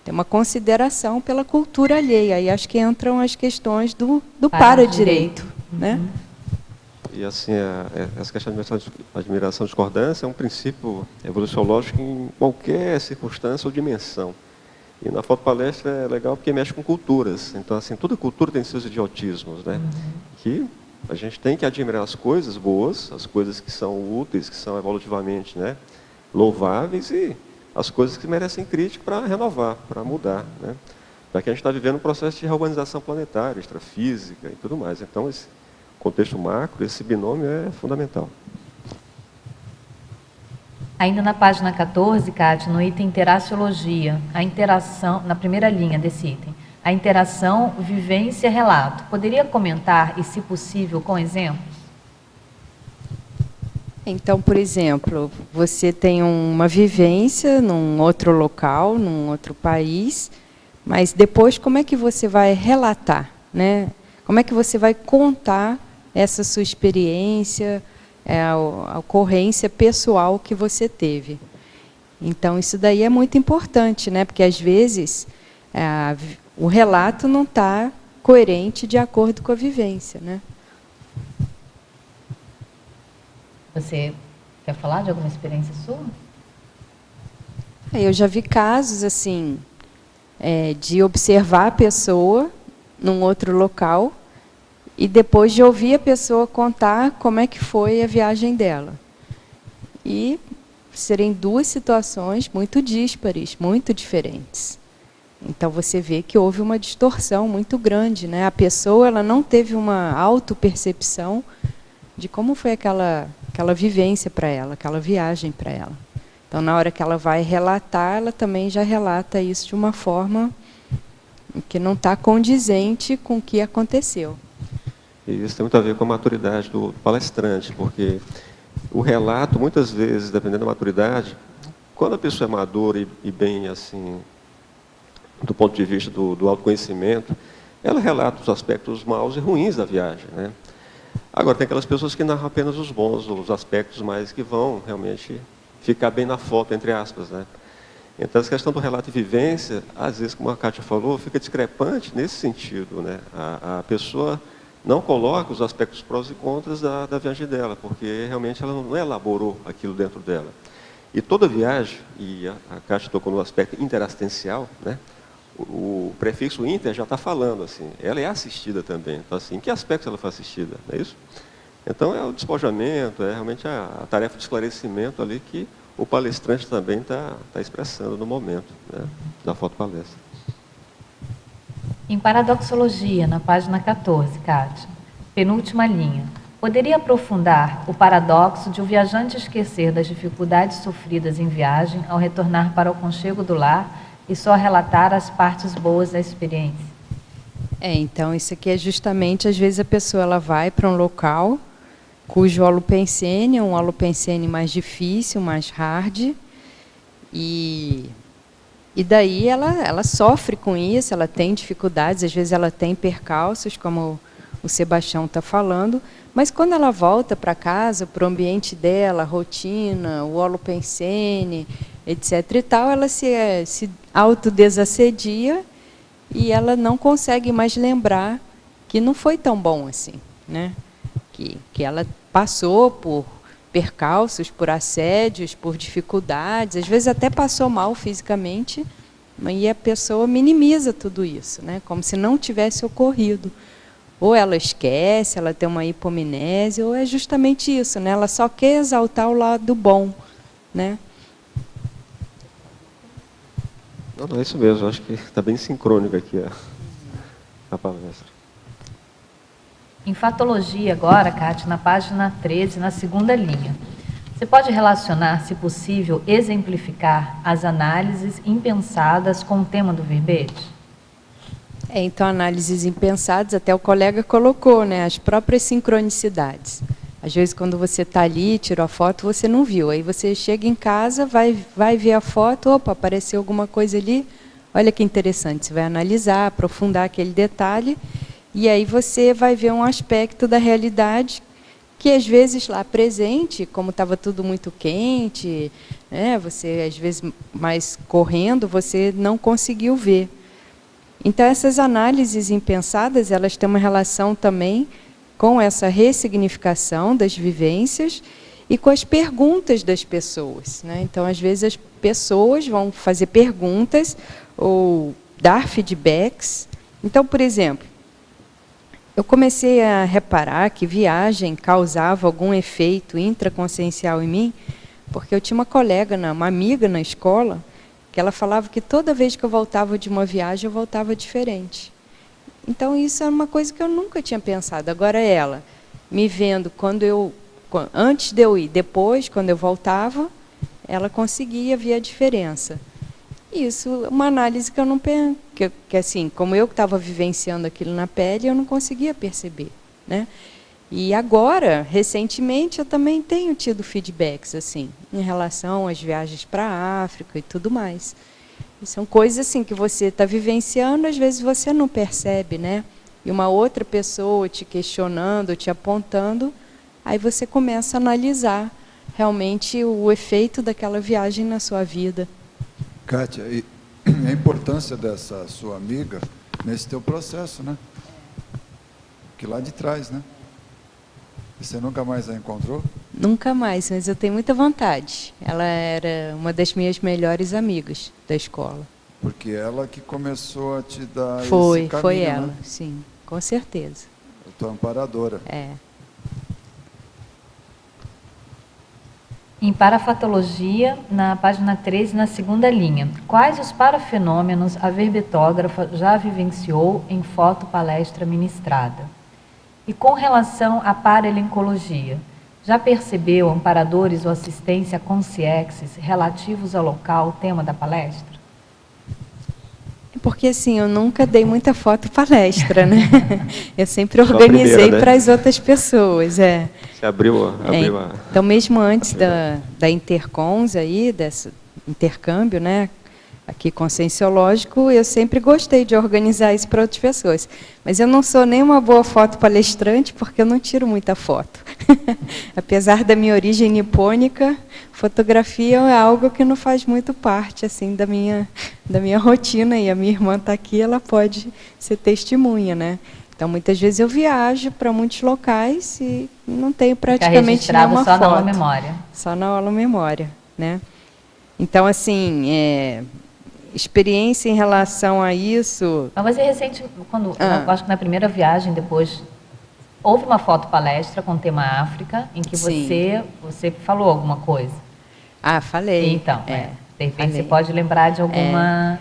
tem uma consideração pela cultura alheia. Aí acho que entram as questões do para-direito. Né? E assim, essa questão de admiração e discordância é um princípio evoluciológico em qualquer circunstância ou dimensão. E na fotopalestra é legal porque mexe com culturas. Então, assim, toda cultura tem seus idiotismos, né? Que a gente tem que admirar as coisas boas, as coisas que são úteis, que são evolutivamente, né, louváveis, e as coisas que merecem crítica para renovar, para mudar, né? Já que a gente está vivendo um processo de reorganização planetária, extrafísica e tudo mais. Então, esse contexto macro, esse binômio é fundamental. Ainda na página 14, Kátia, no item interaciologia, a interação, na primeira linha desse item, a interação, vivência, relato. Poderia comentar, e se possível, com exemplos? Então, por exemplo, você tem uma vivência num outro local, num outro país, Mas depois, como é que você vai relatar, né? Como é que você vai contar essa sua experiência, a ocorrência pessoal que você teve? Então, isso daí é muito importante, né? Porque, às vezes, o relato não está coerente de acordo com a vivência, né? Você quer falar de alguma experiência sua? Eu já vi casos assim, de observar a pessoa num outro local e depois de ouvir a pessoa contar como é que foi a viagem dela. E serem duas situações muito díspares, muito diferentes. Então, você vê que houve uma distorção muito grande, né? A pessoa ela não teve uma autopercepção de como foi aquela vivência para ela, aquela viagem para ela. Então, na hora que ela vai relatar, ela também já relata isso de uma forma que não está condizente com o que aconteceu. E isso tem muito a ver com a maturidade do palestrante, porque o relato, muitas vezes, dependendo da maturidade, quando a pessoa é madura e bem, assim, do ponto de vista do autoconhecimento, ela relata os aspectos maus e ruins da viagem, né? Agora, tem aquelas pessoas que narram apenas os bons, os aspectos mais que vão realmente ficar bem na foto, entre aspas, né? Então, essa questão do relato e vivência, às vezes, como a Kátia falou, fica discrepante nesse sentido, né? A pessoa não coloca os aspectos prós e contras da viagem dela, porque realmente ela não elaborou aquilo dentro dela. E toda viagem, e a Kátia tocou no aspecto interassistencial, né? O prefixo inter já está falando, assim, ela é assistida também. Então, assim, em que aspectos ela foi assistida? Não é isso? Então, é o despojamento, é realmente a tarefa de esclarecimento ali que o palestrante também está expressando no momento, né, da fotopalestra. Em Paradoxologia, na página 14, Kátia, penúltima linha, poderia aprofundar o paradoxo de o viajante esquecer das dificuldades sofridas em viagem ao retornar para o aconchego do lar e só relatar as partes boas da experiência? Então, isso aqui é justamente, às vezes, a pessoa ela vai para um local cujo holopensene é um holopensene mais difícil, mais hard, e daí ela sofre com isso, ela tem dificuldades, às vezes ela tem percalços, como o Sebastião está falando, mas quando ela volta para casa, para o ambiente dela, a rotina, o holopensene, etc. e tal, ela se autodesassedia e ela não consegue mais lembrar que não foi tão bom assim, né? Que ela passou por percalços, por assédios, por dificuldades, às vezes até passou mal fisicamente, e a pessoa minimiza tudo isso, né? Como se não tivesse ocorrido. Ou ela esquece, ela tem uma hipomnésia, ou é justamente isso, né? Ela só quer exaltar o lado bom, né? Não, é isso mesmo, acho que está bem sincrônico aqui a palestra. Em Fatologia agora, Kátia, na página 13, na segunda linha. Você pode relacionar, se possível, exemplificar as análises impensadas com o tema do verbete? Então, análises impensadas, até o colega colocou, né, as próprias sincronicidades. Às vezes, quando você está ali, tirou a foto, você não viu. Aí você chega em casa, vai ver a foto, opa, apareceu alguma coisa ali, olha que interessante, você vai analisar, aprofundar aquele detalhe, e aí você vai ver um aspecto da realidade que, às vezes, lá presente, como estava tudo muito quente, né, você, às vezes, mais correndo, você não conseguiu ver. Então, essas análises impensadas, elas têm uma relação também com essa ressignificação das vivências e com as perguntas das pessoas, né? Então, às vezes, as pessoas vão fazer perguntas ou dar feedbacks. Então, por exemplo, eu comecei a reparar que viagem causava algum efeito intraconsciencial em mim, porque eu tinha uma colega, uma amiga na escola, que ela falava que toda vez que eu voltava de uma viagem, eu voltava diferente. Então, isso é uma coisa que eu nunca tinha pensado. Agora, ela, me vendo antes de eu ir, depois, quando eu voltava, ela conseguia ver a diferença. Isso é uma análise que eu não penso, que assim, como eu estava vivenciando aquilo na pele, eu não conseguia perceber, né? E agora, recentemente, eu também tenho tido feedbacks assim, em relação às viagens para a África e tudo mais. E são coisas assim que você está vivenciando, às vezes você não percebe, né? E uma outra pessoa te questionando, te apontando, aí você começa a analisar realmente o efeito daquela viagem na sua vida. Kátia, e a importância dessa sua amiga nesse teu processo, né? Que lá de trás, né? E você nunca mais a encontrou? Nunca mais, mas eu tenho muita vontade. Ela era uma das minhas melhores amigas da escola. Porque ela que começou a te dar esse caminho, Foi ela, né? sim, com certeza. A tua amparadora. É. Em parafatologia, na página 13, na segunda linha, quais os parafenômenos a verbetógrafa já vivenciou em fotopalestra ministrada? E com relação à paralencologia, já percebeu amparadores ou assistência consciexes relativos ao local, tema da palestra? Porque assim, eu nunca dei muita foto palestra, né? Eu sempre organizei para as outras pessoas. Você abriu a... Então, mesmo antes da Intercons aí, desse intercâmbio, né? Aqui conscienciológico, eu sempre gostei de organizar isso para outras pessoas. Mas eu não sou nem uma boa foto palestrante, porque eu não tiro muita foto. Apesar da minha origem nipônica, fotografia é algo que não faz muito parte assim da minha rotina, e a minha irmã está aqui, ela pode ser testemunha, né? Então, muitas vezes eu viajo para muitos locais e não tenho praticamente nenhuma foto. Só na aula memória. Só na aula memória, né? Então, assim, experiência em relação a isso... Mas você recente, eu acho que na primeira viagem, depois, houve uma fotopalestra com o tema África, em que você falou alguma coisa. Ah, falei. Então, de repente você pode lembrar de alguma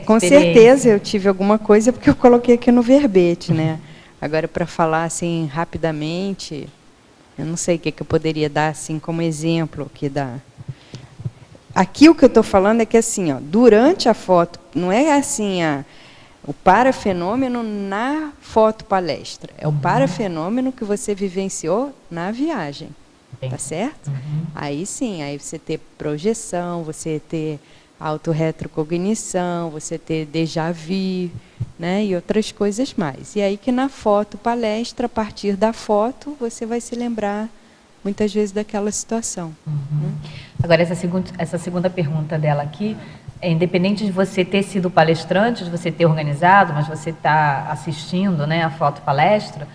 com certeza eu tive alguma coisa, porque eu coloquei aqui no verbete, né? Agora, para falar assim rapidamente, eu não sei o que eu poderia dar assim como exemplo aqui da... Aqui o que eu estou falando é que assim, ó, durante a foto, não é assim o parafenômeno na fotopalestra, é o parafenômeno que você vivenciou na viagem. Tá certo? Aí sim, aí você ter projeção, você ter autorretrocognição, você ter déjà vu, né, e outras coisas mais. E aí que na foto palestra, a partir da foto, você vai se lembrar muitas vezes daquela situação. Agora, essa segunda pergunta dela aqui, independente de você ter sido palestrante, de você ter organizado, mas você está assistindo, né, a foto palestra,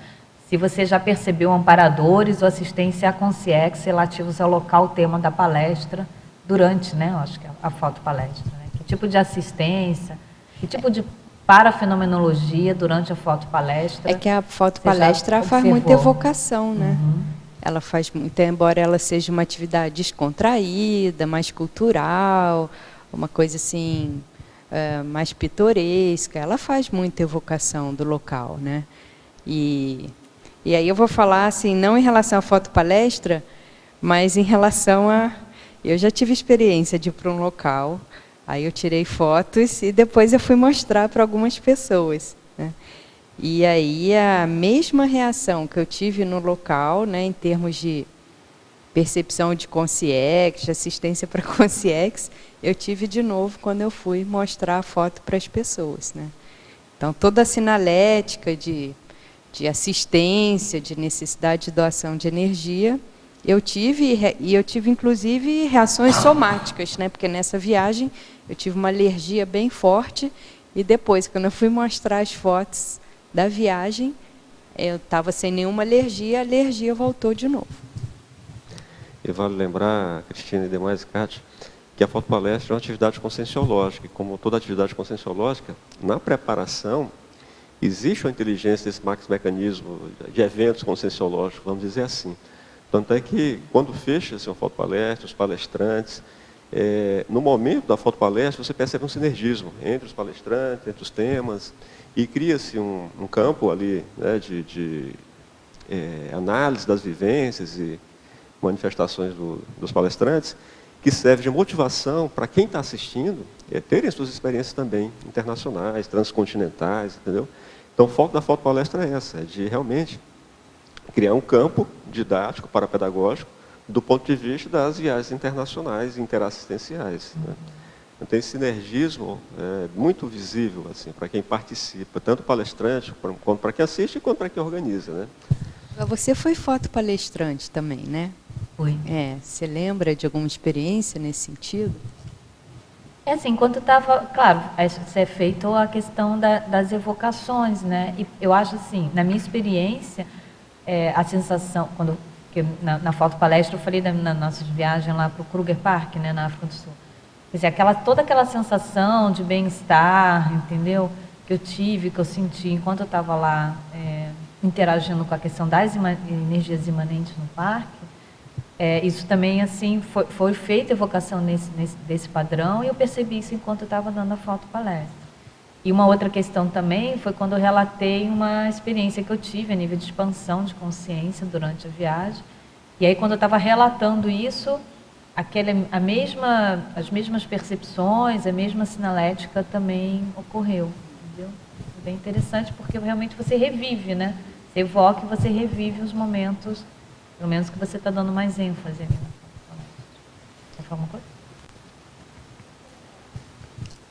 se você já percebeu amparadores ou assistência a consciex relativos ao local tema da palestra durante, né, eu acho que a fotopalestra, né? Que tipo de assistência, que tipo de parafenomenologia durante a fotopalestra? É que a fotopalestra faz muita evocação, né? Ela faz muito, embora ela seja uma atividade descontraída, mais cultural, uma coisa assim, mais pitoresca, ela faz muita evocação do local, né? E aí eu vou falar assim, não em relação à fotopalestra, mas em relação a... Eu já tive experiência de ir para um local, aí eu tirei fotos e depois eu fui mostrar para algumas pessoas, né? E aí a mesma reação que eu tive no local, né, em termos de percepção de consciex, de assistência para consciex, eu tive de novo quando eu fui mostrar a foto para as pessoas, né? Então, toda a sinalética de assistência, de necessidade de doação de energia, eu tive, e eu tive, inclusive, reações somáticas, né? Porque nessa viagem eu tive uma alergia bem forte, e depois, quando eu fui mostrar as fotos da viagem, eu estava sem nenhuma alergia, a alergia voltou de novo. E vale lembrar, Cristina e demais, Kátia, que a fotopalestra é uma atividade conscienciológica, e como toda atividade conscienciológica, na preparação, existe uma inteligência desse mecanismo de eventos conscienciológicos, vamos dizer assim. Tanto é que, quando fecha-se uma fotopalestra, os palestrantes, no momento da fotopalestra, você percebe um sinergismo entre os palestrantes, entre os temas, e cria-se um campo ali, né, de análise das vivências e manifestações dos palestrantes, que serve de motivação para quem está assistindo terem suas experiências também internacionais, transcontinentais, entendeu? Então, o foco da fotopalestra é essa, de realmente criar um campo didático, parapedagógico, do ponto de vista das viagens internacionais e interassistenciais, né? Então, esse sinergismo é muito visível assim, para quem participa, tanto palestrante, quanto para quem assiste, quanto para quem organiza, né? Você foi fotopalestrante também, né? Fui. Você lembra de alguma experiência nesse sentido? É assim, enquanto estava, claro, isso é feito a questão das evocações, né? E eu acho assim, na minha experiência, a sensação, que na fotopalestra eu falei na nossa viagem lá para o Kruger Park, né, na África do Sul. Quer dizer, toda aquela sensação de bem-estar, entendeu? Que eu tive, que eu senti enquanto eu estava lá interagindo com a questão das energias imanentes no parque, isso também assim foi feita evocação desse padrão e eu percebi isso enquanto eu estava dando a fotopalestra. E uma outra questão também foi quando eu relatei uma experiência que eu tive a nível de expansão de consciência durante a viagem. E aí quando eu estava relatando isso, as mesmas percepções, a mesma sinalética também ocorreu, entendeu? É bem interessante porque realmente você revive, né? Você evoca e você revive os momentos, pelo menos que você está dando mais ênfase ali na fotopalestra. Quer falar alguma coisa?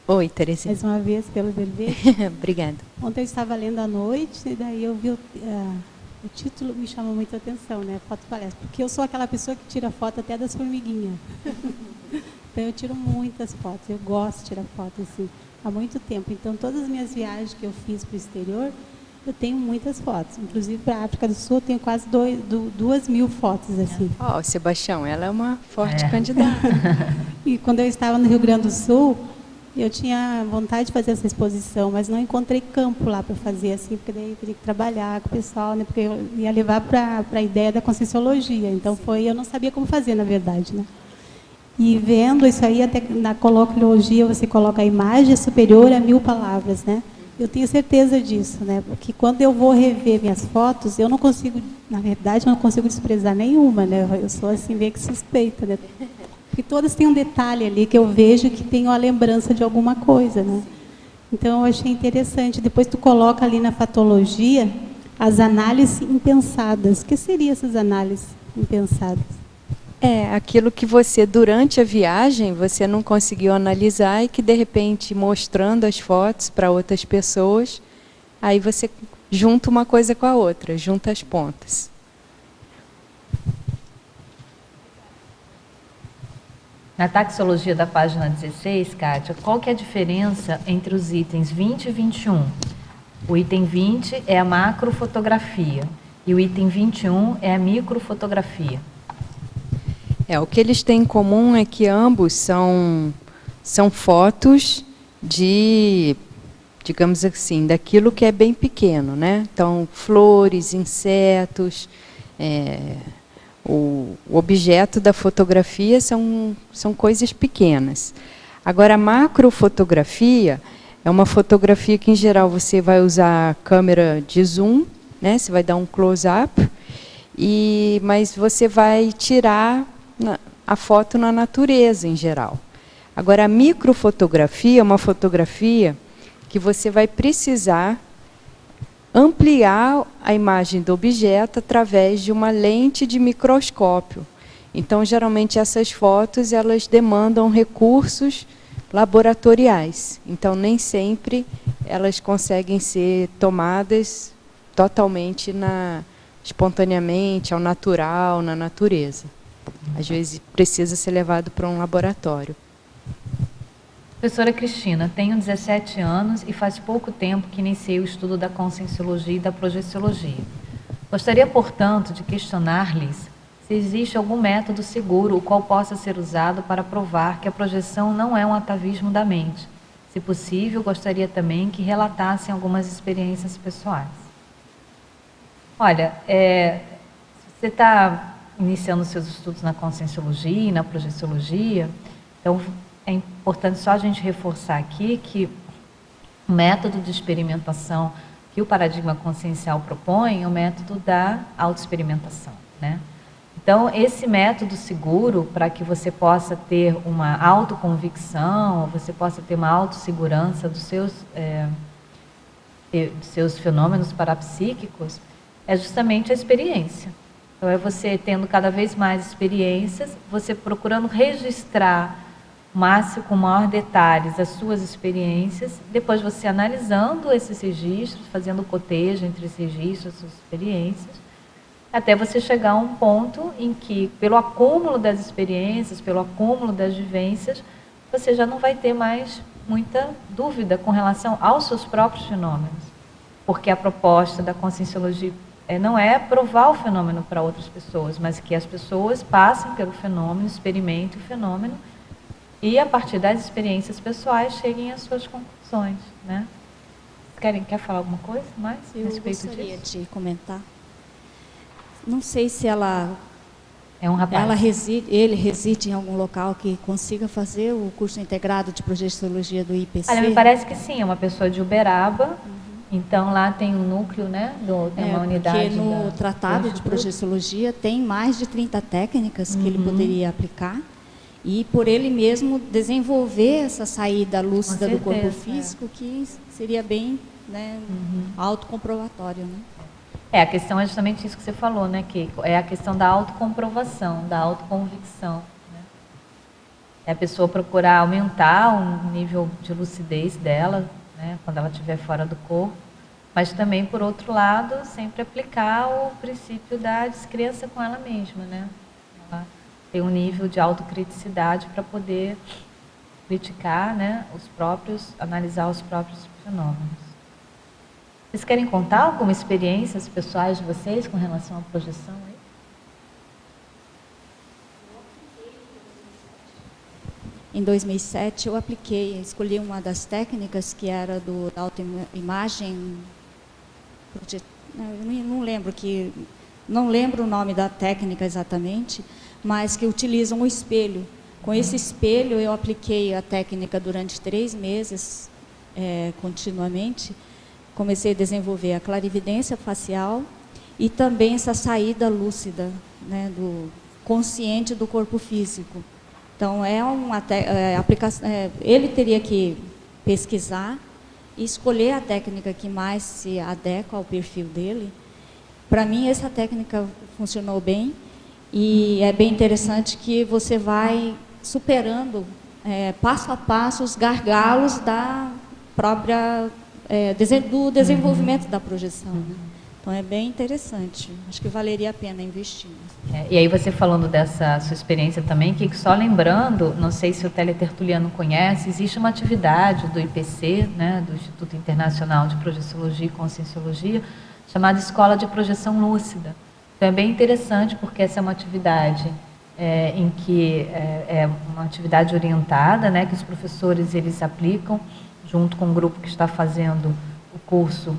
Oi, Terezinha. Mais uma vez, pelo verbete. Obrigada. Ontem eu estava lendo à noite, e daí eu vi o título, me chamou muita atenção, né? Foto palestra. Porque eu sou aquela pessoa que tira foto até das formiguinhas. Então eu tiro muitas fotos, eu gosto de tirar foto assim, há muito tempo. Então todas as minhas viagens que eu fiz para o exterior, eu tenho muitas fotos. Inclusive para a África do Sul eu tenho quase 2.000 fotos assim. Ó, Sebastião, ela é uma forte candidata. E quando eu estava no Rio Grande do Sul, eu tinha vontade de fazer essa exposição, mas não encontrei campo lá para fazer, assim, porque daí eu teria que trabalhar com o pessoal, né? Porque eu ia levar para a ideia da Conscienciologia. Então eu não sabia como fazer, na verdade, né? E vendo isso aí, até na coloquiologia você coloca a imagem superior a 1000 palavras, né? Eu tenho certeza disso, né? Porque quando eu vou rever minhas fotos, eu não consigo, na verdade, eu não consigo desprezar nenhuma, né? Eu sou assim meio que suspeita, né? Porque todas têm um detalhe ali que eu vejo que tem uma lembrança de alguma coisa, né? Então, eu achei interessante. Depois tu coloca ali na fatologia as análises impensadas. O que seriam essas análises impensadas? Aquilo que você, durante a viagem, você não conseguiu analisar e que, de repente, mostrando as fotos para outras pessoas, aí você junta uma coisa com a outra, junta as pontas. Na taxologia da página 16, Kátia, qual que é a diferença entre os itens 20 e 21? O item 20 é a macrofotografia e o item 21 é a microfotografia. O que eles têm em comum é que ambos são fotos de, digamos assim, daquilo que é bem pequeno, né? Então, flores, insetos, o objeto da fotografia são coisas pequenas. Agora, a macrofotografia é uma fotografia que, em geral, você vai usar a câmera de zoom, né? Você vai dar um close-up, mas você vai tirar a foto na natureza, em geral. Agora, a microfotografia é uma fotografia que você vai precisar ampliar a imagem do objeto através de uma lente de microscópio. Então, geralmente, essas fotos elas demandam recursos laboratoriais. Então, nem sempre elas conseguem ser tomadas totalmente espontaneamente, ao natural, na natureza. Às vezes, precisa ser levado para um laboratório. Professora Cristina, tenho 17 anos e faz pouco tempo que iniciei o estudo da conscienciologia e da projeciologia. Gostaria, portanto, de questionar-lhes se existe algum método seguro o qual possa ser usado para provar que a projeção não é um atavismo da mente. Se possível, gostaria também que relatassem algumas experiências pessoais. Olha, se você está iniciando seus estudos na conscienciologia e na projeciologia, então é importante só a gente reforçar aqui que o método de experimentação que o paradigma consciencial propõe é o método da autoexperimentação, né? Então, esse método seguro para que você possa ter uma autoconvicção, você possa ter uma autossegurança dos seus fenômenos parapsíquicos, é justamente a experiência. Então, é você tendo cada vez mais experiências, você procurando registrar com maior detalhes as suas experiências, depois você analisando esses registros, fazendo cotejo entre esses registros, as suas experiências, até você chegar a um ponto em que, pelo acúmulo das experiências, pelo acúmulo das vivências, você já não vai ter mais muita dúvida com relação aos seus próprios fenômenos. Porque a proposta da conscienciologia não é provar o fenômeno para outras pessoas, mas que as pessoas passem pelo fenômeno, experimentem o fenômeno e, a partir das experiências pessoais, cheguem às suas conclusões, né? Quer falar alguma coisa mais a respeito disso? Eu gostaria de comentar. Não sei se ela... É um rapaz. Ele reside em algum local que consiga fazer o curso integrado de projeciologia do IPC? Olha, me parece que sim, é uma pessoa de Uberaba. Então, lá tem um núcleo, né? Tem uma unidade. Porque no tratado de projeciologia tem mais de 30 técnicas que ele poderia aplicar. E por ele mesmo desenvolver essa saída lúcida do corpo físico, que seria bem, né, autocomprovatório, né? A questão é justamente isso que você falou, né, Keiko? É a questão da autocomprovação, da autoconvicção, né? É a pessoa procurar aumentar o nível de lucidez dela, né, quando ela estiver fora do corpo, mas também, por outro lado, sempre aplicar o princípio da descrença com ela mesma, né? Ela tem um nível de autocriticidade para poder criticar, né, analisar os próprios fenômenos. Vocês querem contar alguma experiências pessoais de vocês com relação à projeção aí? Em 2007, eu escolhi uma das técnicas que era da autoimagem. Não lembro o nome da técnica exatamente, mas que utilizam o espelho. Com esse espelho, eu apliquei a técnica durante 3 meses, continuamente. Comecei a desenvolver a clarividência facial e também essa saída lúcida, né, do consciente do corpo físico. Então, aplicação, ele teria que pesquisar e escolher a técnica que mais se adequa ao perfil dele. Para mim, essa técnica funcionou bem e é bem interessante que você vai superando passo a passo os gargalos da própria... do desenvolvimento da projeção. Né? Então, é bem interessante. Acho que valeria a pena investir. E aí, você falando dessa sua experiência também, que só lembrando, não sei se o teletertuliano conhece, existe uma atividade do IPC, né, do Instituto Internacional de Projeciologia e Conscienciologia, chamada Escola de Projeção Lúcida. Então, é bem interessante, porque essa é uma atividade em que é uma atividade orientada, né, que os professores eles aplicam, junto com o grupo que está fazendo o curso,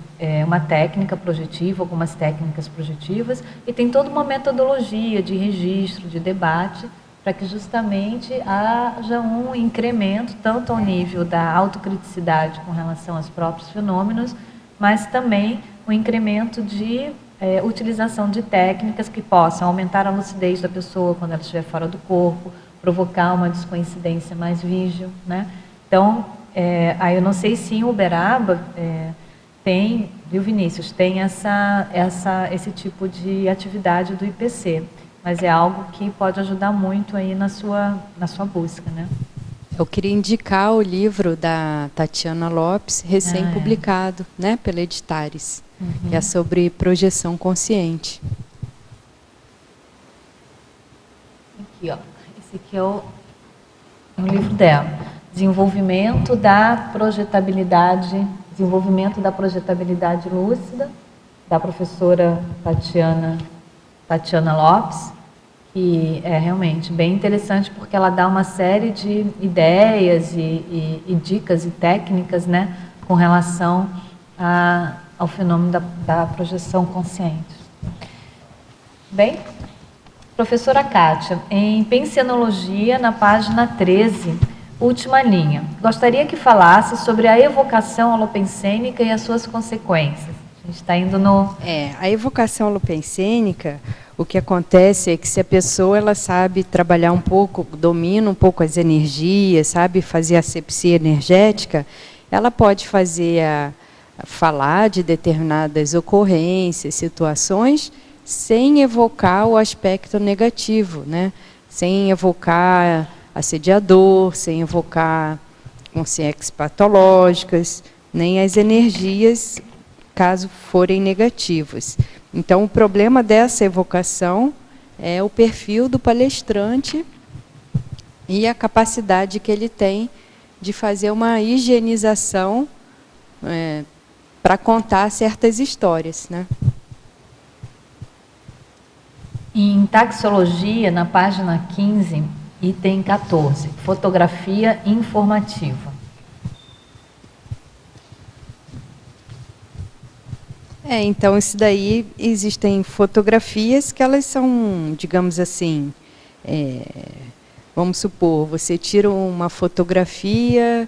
uma técnica projetiva, algumas técnicas projetivas, e tem toda uma metodologia de registro, de debate, para que justamente haja um incremento, tanto ao nível da autocriticidade com relação aos próprios fenômenos, mas também o incremento de utilização de técnicas que possam aumentar a lucidez da pessoa quando ela estiver fora do corpo, provocar uma descoincidência mais vígil, né? Então, aí eu não sei se em Uberaba tem, viu, Vinícius, tem esse tipo de atividade do IPC, mas é algo que pode ajudar muito aí na sua busca, né? Eu queria indicar o livro da Tatiana Lopes, recém-publicado, né, pela Editares, que é sobre projeção consciente. Aqui, ó, esse aqui é o livro dela. Desenvolvimento da projetabilidade lúcida, da professora Tatiana Lopes, que é realmente bem interessante porque ela dá uma série de ideias e dicas e técnicas, né, com relação ao fenômeno da projeção consciente. Bem, professora Kátia, em Pensenologia, na página 13, última linha. Gostaria que falasse sobre a evocação holopensênica e as suas consequências. A gente está indo no... A evocação holopensênica, o que acontece é que se a pessoa ela sabe trabalhar um pouco, domina um pouco as energias, sabe fazer a asepsia energética, ela pode falar de determinadas ocorrências, situações, sem evocar o aspecto negativo, né? Sem evocar assediador, sem evocar consciências patológicas, nem as energias, caso forem negativas. Então, o problema dessa evocação é o perfil do palestrante e a capacidade que ele tem de fazer uma higienização para contar certas histórias, né? Em taxologia, na página 15, item 14, fotografia informativa. Então, isso daí, existem fotografias que elas são, digamos assim, vamos supor, você tira uma fotografia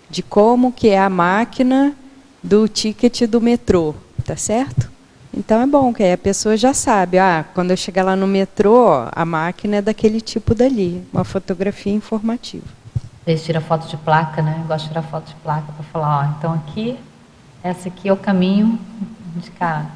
de como que é a máquina do ticket do metrô, tá certo? Então, é bom que aí a pessoa já sabe, quando eu chegar lá no metrô, a máquina é daquele tipo dali, uma fotografia informativa. Eles tiram foto de placa, né? Eu gosto de tirar foto de placa para falar, então aqui, essa aqui é o caminho indicado.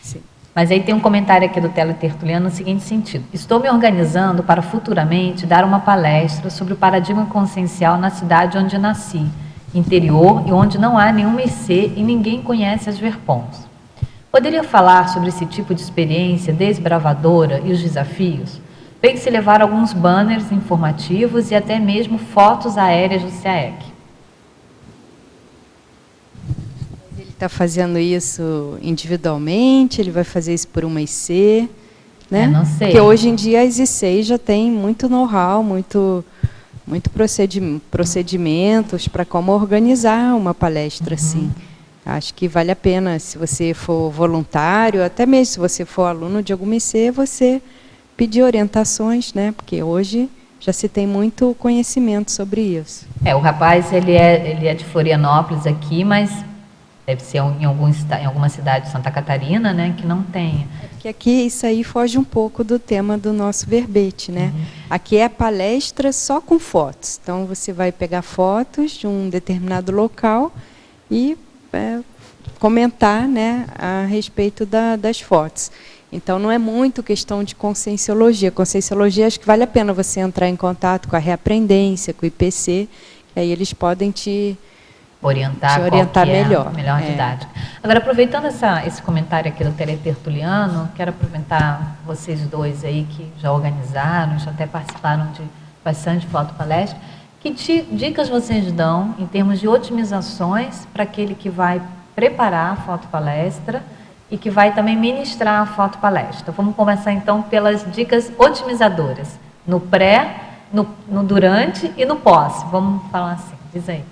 Sim. Mas aí tem um comentário aqui do Telo Tertuliano no seguinte sentido: estou me organizando para futuramente dar uma palestra sobre o paradigma consciencial na cidade onde nasci, interior e onde não há nenhum IC e ninguém conhece as Verpons. Poderia falar sobre esse tipo de experiência desbravadora e os desafios? Pense levar alguns banners informativos e até mesmo fotos aéreas do SEAEC. Ele está fazendo isso individualmente? Ele vai fazer isso por uma IC? Né? Não sei. Porque hoje em dia as ICs já têm muito know-how, muito procedimentos para como organizar uma palestra assim. Acho que vale a pena, se você for voluntário, até mesmo se você for aluno de alguma IC, você pedir orientações, né? Porque hoje já se tem muito conhecimento sobre isso. O rapaz, ele é de Florianópolis aqui, mas deve ser em alguma cidade de Santa Catarina, né, que não tenha. Porque aqui isso aí foge um pouco do tema do nosso verbete, né? Aqui é palestra só com fotos. Então, você vai pegar fotos de um determinado local e comentar, né, a respeito das fotos. Então, não é muito questão de conscienciologia. Conscienciologia, acho que vale a pena você entrar em contato com a reaprendência, com o IPC, que aí eles podem te orientar melhor. A melhor didática. Agora, aproveitando esse comentário aqui do Tele Tertuliano, quero aproveitar vocês dois aí que já organizaram, já até participaram de bastante fotopalestra. Que dicas vocês dão em termos de otimizações para aquele que vai preparar a fotopalestra e que vai também ministrar a fotopalestra? Vamos começar então pelas dicas otimizadoras, no pré, no durante e no pós. Vamos falar assim, diz aí.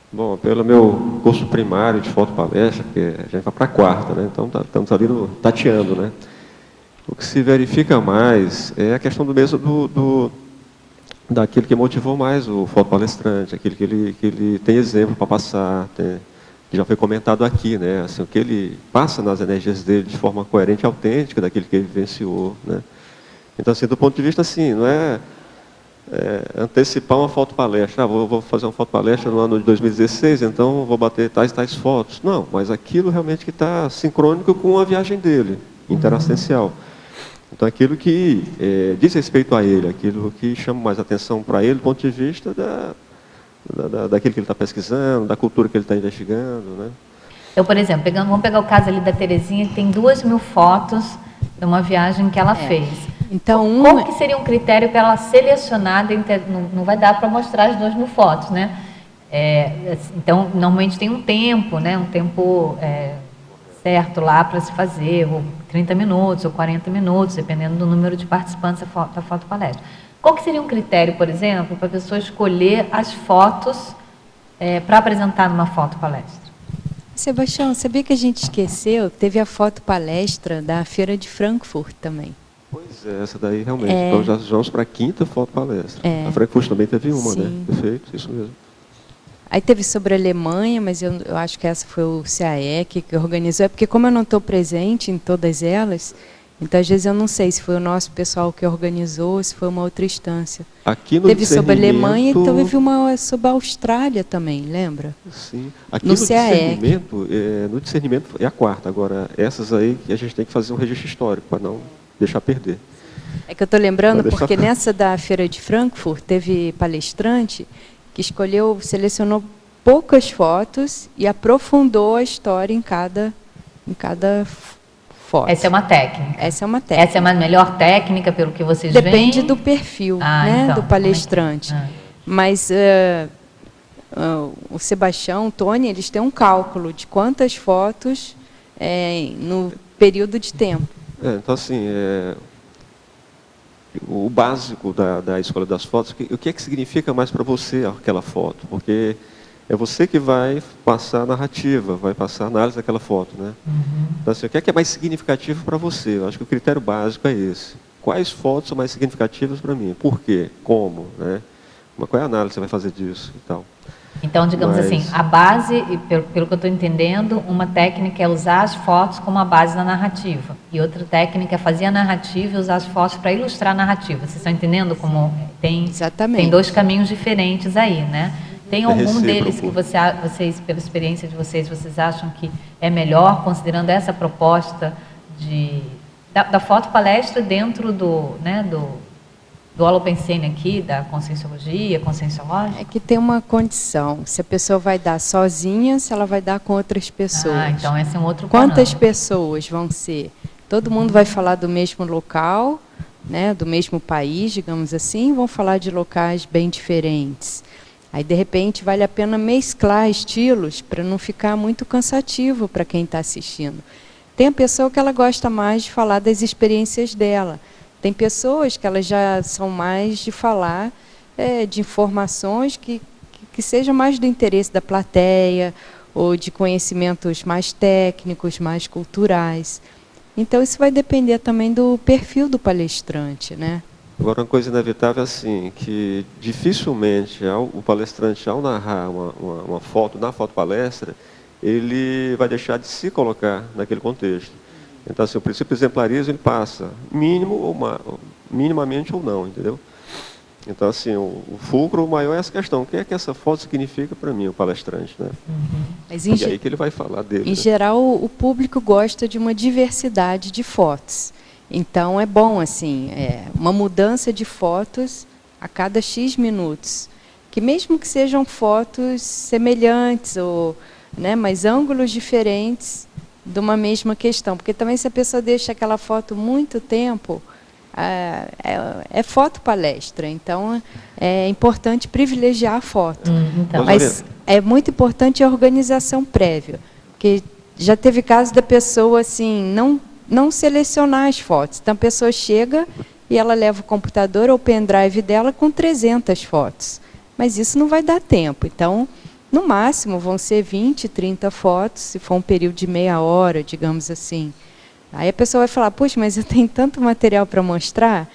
Bom, pelo meu curso primário de fotopalestra, que a gente vai para a quarta, né? Então estamos ali tateando, né? O que se verifica mais é a questão do mesmo daquele que motivou mais o fotopalestrante, aquele que ele tem exemplo para passar, que já foi comentado aqui, né? Assim, o que ele passa nas energias dele de forma coerente e autêntica daquilo que ele vivenciou, né? Então, assim, do ponto de vista, assim, não é antecipar uma fotopalestra. Vou fazer uma fotopalestra no ano de 2016, então vou bater tais fotos. Não, mas aquilo realmente que está sincrônico com a viagem dele, interassistencial. Então, aquilo que diz respeito a ele, aquilo que chama mais atenção para ele, do ponto de vista daquilo que ele está pesquisando, da cultura que ele está investigando, né? Eu, por exemplo, vamos pegar o caso ali da Terezinha, que tem 2.000 fotos de uma viagem que ela fez. Então, qual que seria um critério para ela selecionar, não vai dar para mostrar as 2.000 fotos, né? Então, normalmente tem um tempo, né? Um tempo certo lá para se fazer, ou 30 minutos, ou 40 minutos, dependendo do número de participantes da fotopalestra. Qual que seria um critério, por exemplo, para a pessoa escolher as fotos para apresentar numa fotopalestra? Sebastião, sabia que a gente esqueceu? Teve a fotopalestra da Feira de Frankfurt também. Pois é, essa daí realmente. Então já vamos para a quinta fotopalestra. A Frankfurt também teve uma, Sim. né? Perfeito, isso mesmo. Aí teve sobre a Alemanha, mas eu acho que essa foi o SEAEC que organizou. É porque como eu não estou presente em todas elas, então às vezes eu não sei se foi o nosso pessoal que organizou, se foi uma outra instância. Aqui no teve sobre a Alemanha e teve uma sobre a Austrália também, lembra? Sim. Aqui no discernimento, no discernimento é a quarta. Agora, essas aí que a gente tem que fazer um registro histórico para não deixar perder. É que eu estou lembrando porque nessa da Feira de Frankfurt teve palestrante que selecionou poucas fotos e aprofundou a história em cada foto. Essa é uma técnica. Essa é uma técnica. Essa é uma melhor técnica pelo que vocês veem? Depende do perfil, né, então, do palestrante. Mas o Sebastião, o Tony, eles têm um cálculo de quantas fotos no período de tempo. Então, assim, o básico da escolha das fotos, o que é que significa mais para você aquela foto? Porque é você que vai passar a narrativa, vai passar a análise daquela foto, né? Então, assim, o que é mais significativo para você? Eu acho que o critério básico é esse. Quais fotos são mais significativas para mim? Por quê? Como? Né? Qual é a análise que você vai fazer disso e tal? Então, digamos assim, a base, pelo que eu estou entendendo, uma técnica é usar as fotos como a base da narrativa. E outra técnica é fazer a narrativa e usar as fotos para ilustrar a narrativa. Vocês estão entendendo como tem dois caminhos diferentes aí, né? Tem algum deles que vocês, pela experiência de vocês acham que é melhor, considerando essa proposta da fotopalestra dentro do Holopensene aqui, da conscienciologia, conscienciológica? É que tem uma condição. Se a pessoa vai dar sozinha, se ela vai dar com outras pessoas. Então esse é um outro Quantas pessoas vão ser? Todo mundo vai falar do mesmo local, né, do mesmo país, digamos assim, vão falar de locais bem diferentes. Aí, de repente, vale a pena mesclar estilos para não ficar muito cansativo para quem está assistindo. Tem a pessoa que ela gosta mais de falar das experiências dela. Tem pessoas que elas já são mais de falar de informações que sejam mais do interesse da plateia ou de conhecimentos mais técnicos, mais culturais. Então, isso vai depender também do perfil do palestrante, né? Agora, uma coisa inevitável é assim, que dificilmente o palestrante, ao narrar uma foto na fotopalestra, ele vai deixar de se colocar naquele contexto. Então, assim, o princípio exemplarismo, ele passa minimamente ou não, entendeu? Então, assim, o fulcro maior é essa questão. O que é que essa foto significa para mim, o palestrante, né? Mas e aí que ele vai falar dele. Em geral, o público gosta de uma diversidade de fotos. Então, é bom, assim, uma mudança de fotos a cada X minutos. Que mesmo que sejam fotos semelhantes, mas ângulos diferentes de uma mesma questão. Porque também se a pessoa deixa aquela foto muito tempo, é foto palestra. Então, é importante privilegiar a foto. Então. Mas é muito importante a organização prévia. Porque já teve casos da pessoa, assim, não selecionar as fotos. Então, a pessoa chega e ela leva o computador ou o pendrive dela com 300 fotos. Mas isso não vai dar tempo. Então, no máximo, vão ser 20, 30 fotos, se for um período de meia hora, digamos assim. Aí a pessoa vai falar, poxa, mas eu tenho tanto material para mostrar.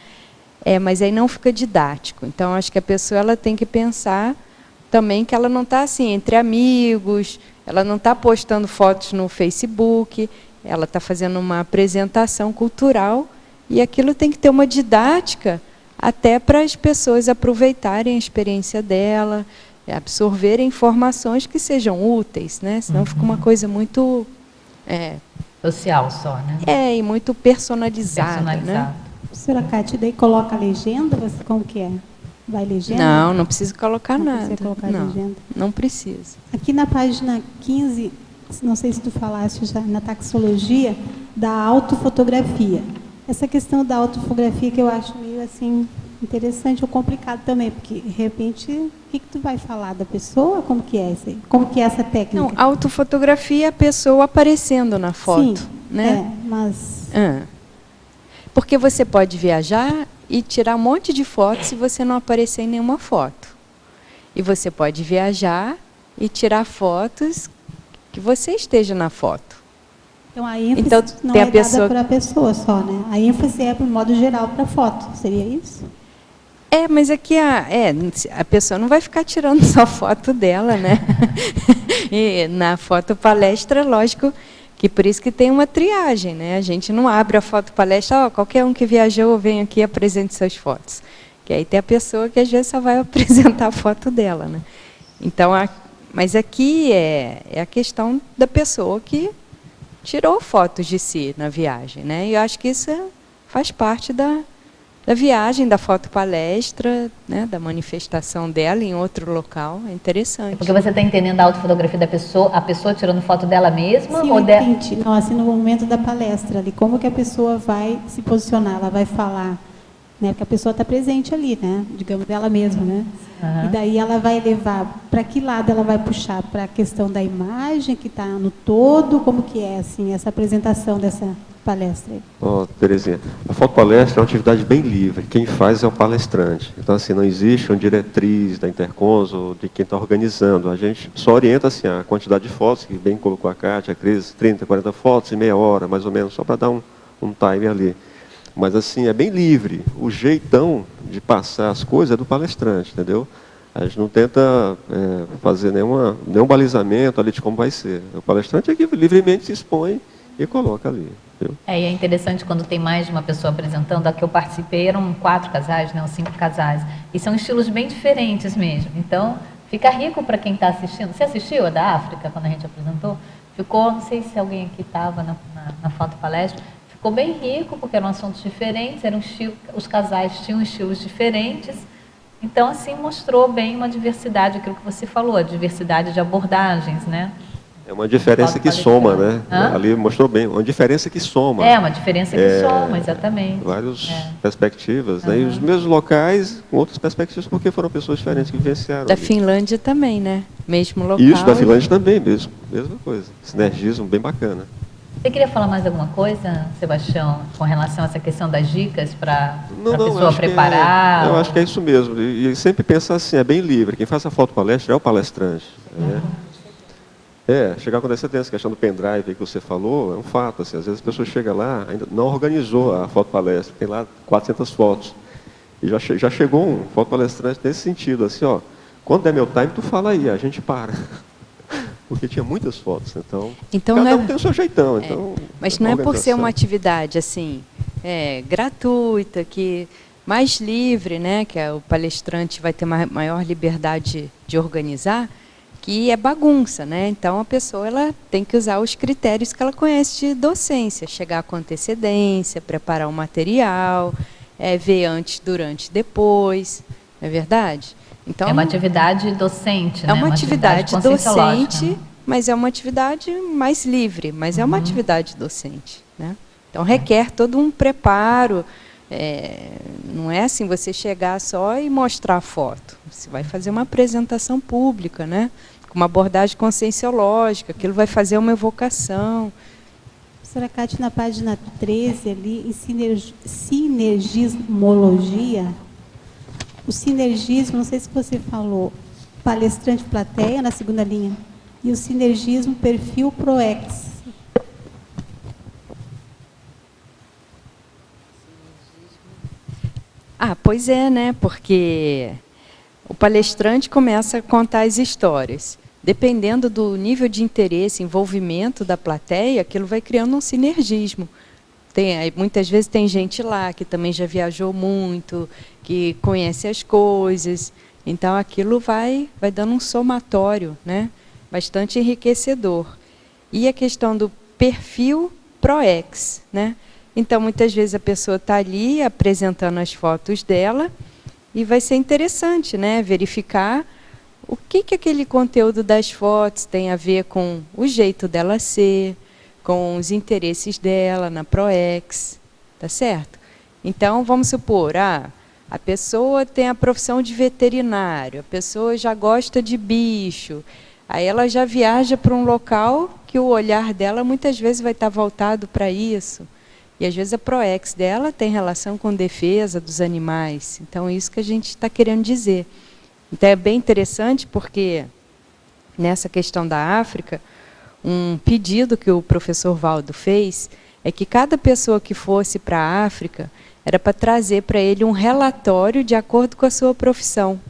Mas aí não fica didático. Então, acho que a pessoa ela tem que pensar também que ela não está assim, entre amigos, ela não está postando fotos no Facebook, ela está fazendo uma apresentação cultural e aquilo tem que ter uma didática até para as pessoas aproveitarem a experiência dela, absorverem informações que sejam úteis, né? Senão fica uma coisa muito... social só, né? E muito personalizada. Né? Professora Cátia, daí coloca a legenda? Como que é? Vai legenda? Não precisa colocar nada. Não precisa colocar legenda? Não precisa. Aqui na página 15... não sei se tu falaste já na taxologia, da autofotografia. Essa questão da autofotografia que eu acho meio assim interessante ou complicado também, porque de repente, o que tu vai falar da pessoa? Como que é isso aí? Como que é essa técnica? Não, autofotografia é a pessoa aparecendo na foto. Sim, né? Mas... Porque você pode viajar e tirar um monte de fotos se você não aparecer em nenhuma foto. E você pode viajar e tirar fotos que você esteja na foto. Então, a ênfase não é dada para a pessoa só, né? A ênfase é, por modo geral, para a foto. Seria isso? Mas aqui a pessoa não vai ficar tirando só foto dela, né? E na fotopalestra, lógico, que por isso que tem uma triagem, né? A gente não abre a fotopalestra, qualquer um que viajou, vem aqui e apresente suas fotos. Que aí tem a pessoa que às vezes só vai apresentar a foto dela, né? Então, mas aqui é a questão da pessoa que tirou fotos de si na viagem, né? E eu acho que isso faz parte da viagem, da fotopalestra, né, da manifestação dela em outro local. É interessante. Porque você está entendendo a autofotografia da pessoa, a pessoa tirando foto dela mesma? Sim, ou eu entendi. Não, assim, no momento da palestra ali, como que a pessoa vai se posicionar, ela vai falar, né? Porque a pessoa está presente ali, né? Digamos, dela mesma, né? E daí ela vai levar, para que lado ela vai puxar? Para a questão da imagem, que está no todo, como que é, assim, essa apresentação dessa palestra aí? Terezinha, a fotopalestra é uma atividade bem livre, quem faz é o palestrante. Então, assim, não existe uma diretriz da Intercons ou de quem está organizando. A gente só orienta, assim, a quantidade de fotos, que bem colocou a Kátia, a Cris, 30, 40 fotos em meia hora, mais ou menos, só para dar um time ali. Mas, assim, é bem livre. O jeitão de passar as coisas é do palestrante, entendeu? A gente não tenta fazer nenhum balizamento ali de como vai ser. O palestrante é que livremente se expõe e coloca ali. E é interessante quando tem mais de uma pessoa apresentando. A que eu participei eram 4 casais, né, ou 5 casais. E são estilos bem diferentes mesmo. Então, fica rico para quem está assistindo. Você assistiu a da África, quando a gente apresentou? Ficou, não sei se alguém aqui estava na fotopalestra, ficou bem rico, porque eram assuntos diferentes, os casais tinham estilos diferentes. Então, assim, mostrou bem uma diversidade, aquilo que você falou, a diversidade de abordagens, né? É uma diferença que soma, né? Ali mostrou bem, uma diferença que soma. É, uma diferença que soma, exatamente. Várias perspectivas, né? E os mesmos locais com outras perspectivas, porque foram pessoas diferentes que vivenciaram. Da Finlândia também, né? Mesmo local. Isso, da Finlândia também, mesma coisa. Sinergismo bem bacana. Você queria falar mais alguma coisa, Sebastião, com relação a essa questão das dicas para a pessoa preparar? Eu acho que é isso mesmo. E sempre pensar assim, é bem livre. Quem faz a fotopalestra é o palestrante. Né? Chegar quando você tem essa questão do pendrive que você falou, é um fato. Assim, às vezes a pessoa chega lá, ainda não organizou a fotopalestra, tem lá 400 fotos. E já chegou um fotopalestrante nesse sentido, assim, ó, quando der meu time, tu fala aí, a gente para. Porque tinha muitas fotos, então cada um tem o seu jeitão. Mas não é por ser uma atividade assim, gratuita, que mais livre, né, que o palestrante vai ter maior liberdade de organizar, que é bagunça, né? Então a pessoa ela tem que usar os critérios que ela conhece de docência, chegar com antecedência, preparar o material, ver antes, durante, depois, não é verdade? Então, é uma atividade docente, né? É uma atividade docente, mas é uma atividade mais livre, mas é uma atividade docente, né? Então requer todo um preparo. Não é assim você chegar só e mostrar a foto. Você vai fazer uma apresentação pública, né? Com uma abordagem conscienciológica, aquilo vai fazer uma evocação. Professora Kátia, na página 13, ali, em sinergismologia, o sinergismo, não sei se você falou, palestrante plateia, na segunda linha, e o sinergismo perfil ProEx. Pois é, né? Porque o palestrante começa a contar as histórias. Dependendo do nível de interesse, envolvimento da plateia, aquilo vai criando um sinergismo. Muitas vezes tem gente lá que também já viajou muito, que conhece as coisas. Então, aquilo vai dando um somatório, né? Bastante enriquecedor. E a questão do perfil ProEx, né? Então, muitas vezes a pessoa está ali apresentando as fotos dela e vai ser interessante, né, verificar o que aquele conteúdo das fotos tem a ver com o jeito dela ser, com os interesses dela na ProEx, tá certo? Então, vamos supor, a pessoa tem a profissão de veterinário, a pessoa já gosta de bicho, aí ela já viaja para um local que o olhar dela muitas vezes vai estar voltado para isso. E, às vezes, a ProEx dela tem relação com defesa dos animais. Então, é isso que a gente está querendo dizer. Então, é bem interessante porque, nessa questão da África, um pedido que o professor Valdo fez é que cada pessoa que fosse para a África era para trazer para ele um relatório de acordo com a sua profissão.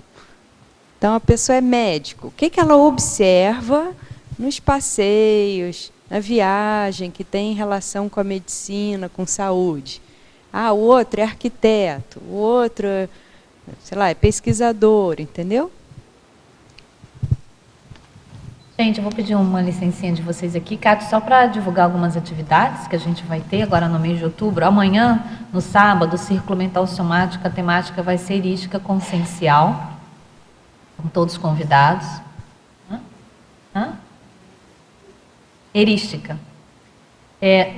Então, a pessoa é médico. O que ela observa nos passeios, na viagem, que tem relação com a medicina, com saúde? O outro é arquiteto, o outro, sei lá, é pesquisador, entendeu? Gente, eu vou pedir uma licencinha de vocês aqui, Cátia, só para divulgar algumas atividades que a gente vai ter agora no mês de outubro. Amanhã, no sábado, o Círculo Mental Somático, a temática vai ser erística consciencial, com todos convidados. Erística.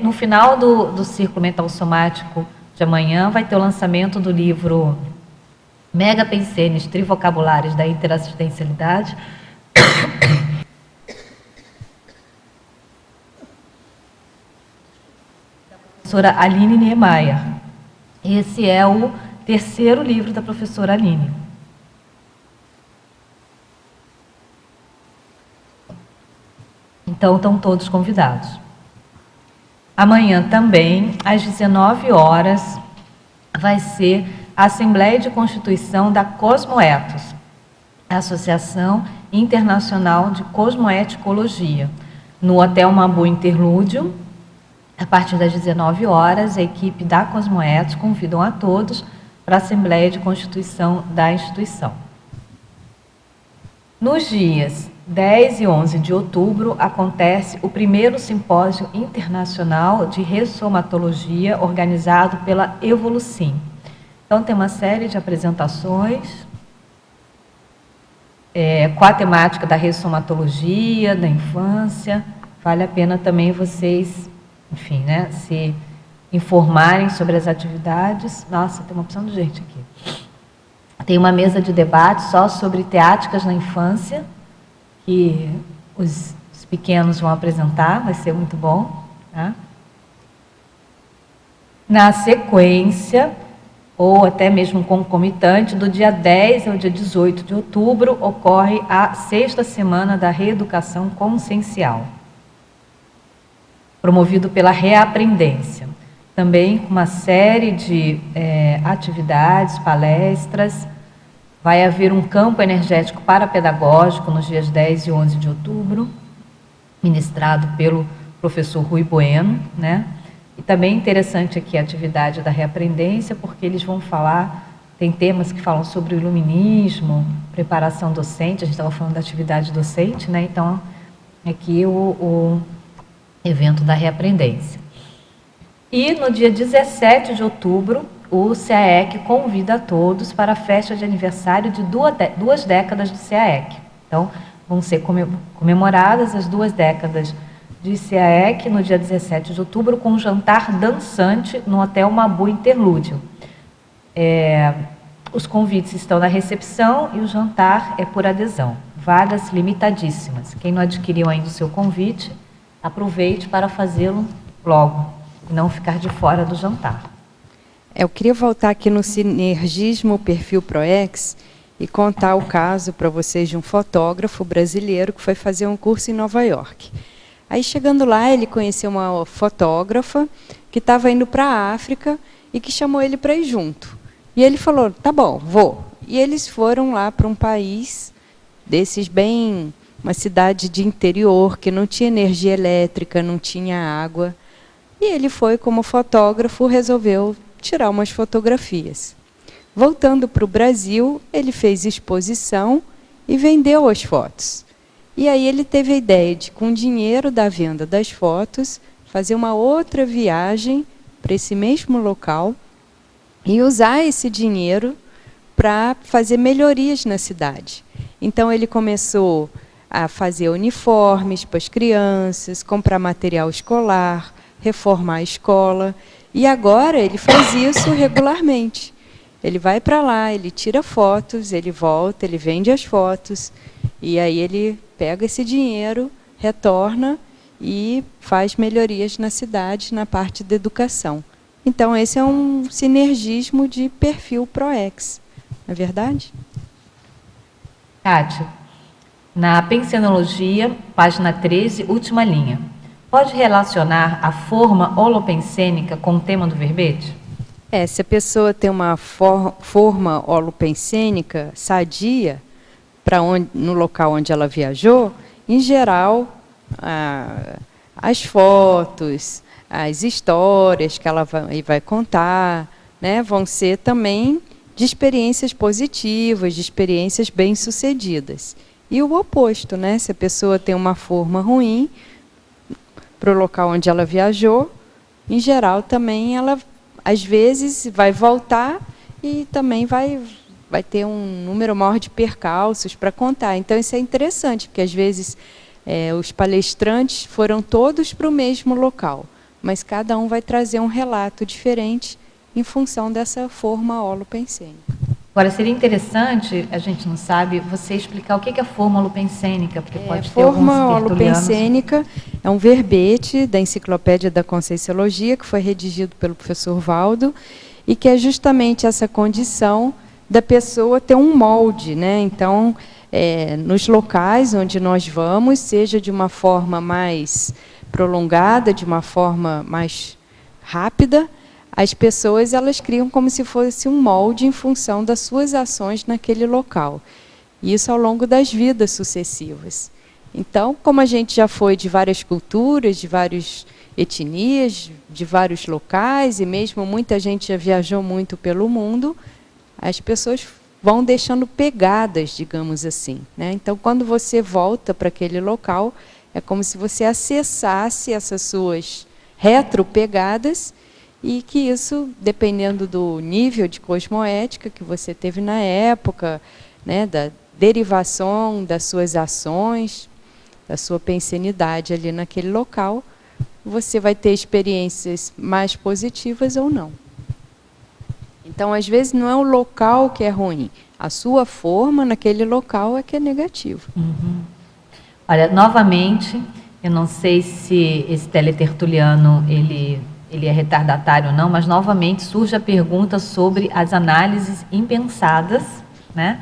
No final do Círculo Mental Somático de amanhã, vai ter o lançamento do livro Mega Pensenes, Trivocabulários da Interassistencialidade, professora Aline Niemeyer. Esse é o terceiro livro da professora Aline. Então, estão todos convidados. Amanhã também, às 19 horas, vai ser a Assembleia de Constituição da Cosmoethos, a Associação Internacional de Cosmoeticologia, no Hotel Mabu Interlúdio. A partir das 19 horas, a equipe da Cosmoethos convidam a todos para a Assembleia de Constituição da instituição. Nos dias 10 e 11 de outubro, acontece o primeiro simpósio internacional de ressomatologia organizado pela Evolucim. Então, tem uma série de apresentações com a temática da ressomatologia, da infância. Vale a pena também vocês, enfim, né, se informarem sobre as atividades. Nossa, tem uma opção de gente aqui. Tem uma mesa de debate só sobre teáticas na infância, que os pequenos vão apresentar, vai ser muito bom. Tá? Na sequência, ou até mesmo concomitante, do dia 10 ao dia 18 de outubro, ocorre a 6ª Semana da Reeducação Consciencial, promovido pela Reaprendência. Também com uma série de atividades, palestras. Vai haver um campo energético parapedagógico nos dias 10 e 11 de outubro, ministrado pelo professor Rui Bueno, né? E também interessante aqui a atividade da Reaprendência, porque eles vão falar, tem temas que falam sobre o iluminismo, preparação docente, a gente estava falando da atividade docente, né? Então, aqui o evento da Reaprendência. E no dia 17 de outubro, o CAEC convida a todos para a festa de aniversário de 2 décadas do CAEC. Então, vão ser comemoradas as 2 décadas de CAEC no dia 17 de outubro, com um jantar dançante no Hotel Mabu Interlúdio. Os convites estão na recepção e o jantar é por adesão. Vagas limitadíssimas. Quem não adquiriu ainda o seu convite, aproveite para fazê-lo logo, e não ficar de fora do jantar. Eu queria voltar aqui no sinergismo Perfil ProEx e contar o caso para vocês de um fotógrafo brasileiro que foi fazer um curso em Nova York. Aí, chegando lá, ele conheceu uma fotógrafa que estava indo para a África e que chamou ele para ir junto. E ele falou, tá bom, vou. E eles foram lá para um país desses bem... uma cidade de interior, que não tinha energia elétrica, não tinha água. E ele foi, como fotógrafo, resolveu tirar umas fotografias. Voltando para o Brasil, ele fez exposição e vendeu as fotos. E aí ele teve a ideia de, com o dinheiro da venda das fotos, fazer uma outra viagem para esse mesmo local e usar esse dinheiro para fazer melhorias na cidade. Então, ele começou a fazer uniformes para as crianças, comprar material escolar, reformar a escola. E agora ele faz isso regularmente. Ele vai para lá, ele tira fotos, ele volta, ele vende as fotos, e aí ele pega esse dinheiro, retorna e faz melhorias na cidade, na parte da educação. Então, esse é um sinergismo de perfil ProEx, não é verdade? Kátia, na Pensenologia, página 13, última linha. Pode relacionar a forma holopensênica com o tema do verbete? Se a pessoa tem uma forma holopensênica sadia, no local onde ela viajou, em geral, as fotos, as histórias que ela vai contar, né, vão ser também de experiências positivas, de experiências bem-sucedidas. E o oposto, né? Se a pessoa tem uma forma ruim para o local onde ela viajou, em geral também ela, às vezes, vai voltar e também vai ter um número maior de percalços para contar. Então, isso é interessante, porque às vezes os palestrantes foram todos para o mesmo local, mas cada um vai trazer um relato diferente em função dessa forma holopensênica. Agora, seria interessante, a gente não sabe, você explicar o que é a forma holopensênica, porque pode ter alguns Forma tertulianos. holopensênica é um verbete da Enciclopédia da Conscienciologia, que foi redigido pelo professor Valdo, e que é justamente essa condição da pessoa ter um molde, né? Então, nos locais onde nós vamos, seja de uma forma mais prolongada, de uma forma mais rápida, as pessoas elas criam como se fosse um molde em função das suas ações naquele local. Isso ao longo das vidas sucessivas. Então, como a gente já foi de várias culturas, de várias etnias, de vários locais, e mesmo muita gente já viajou muito pelo mundo, as pessoas vão deixando pegadas, digamos assim, né? Então, quando você volta para aquele local, é como se você acessasse essas suas retropegadas, e que isso, dependendo do nível de cosmoética que você teve na época, né, da derivação das suas ações, da sua pensenidade ali naquele local, você vai ter experiências mais positivas ou não. Então, às vezes, não é o local que é ruim, a sua forma naquele local é que é negativa. Uhum. Olha, novamente, eu não sei se esse teletertuliano ele é retardatário ou não, mas novamente surge a pergunta sobre as análises impensadas, né,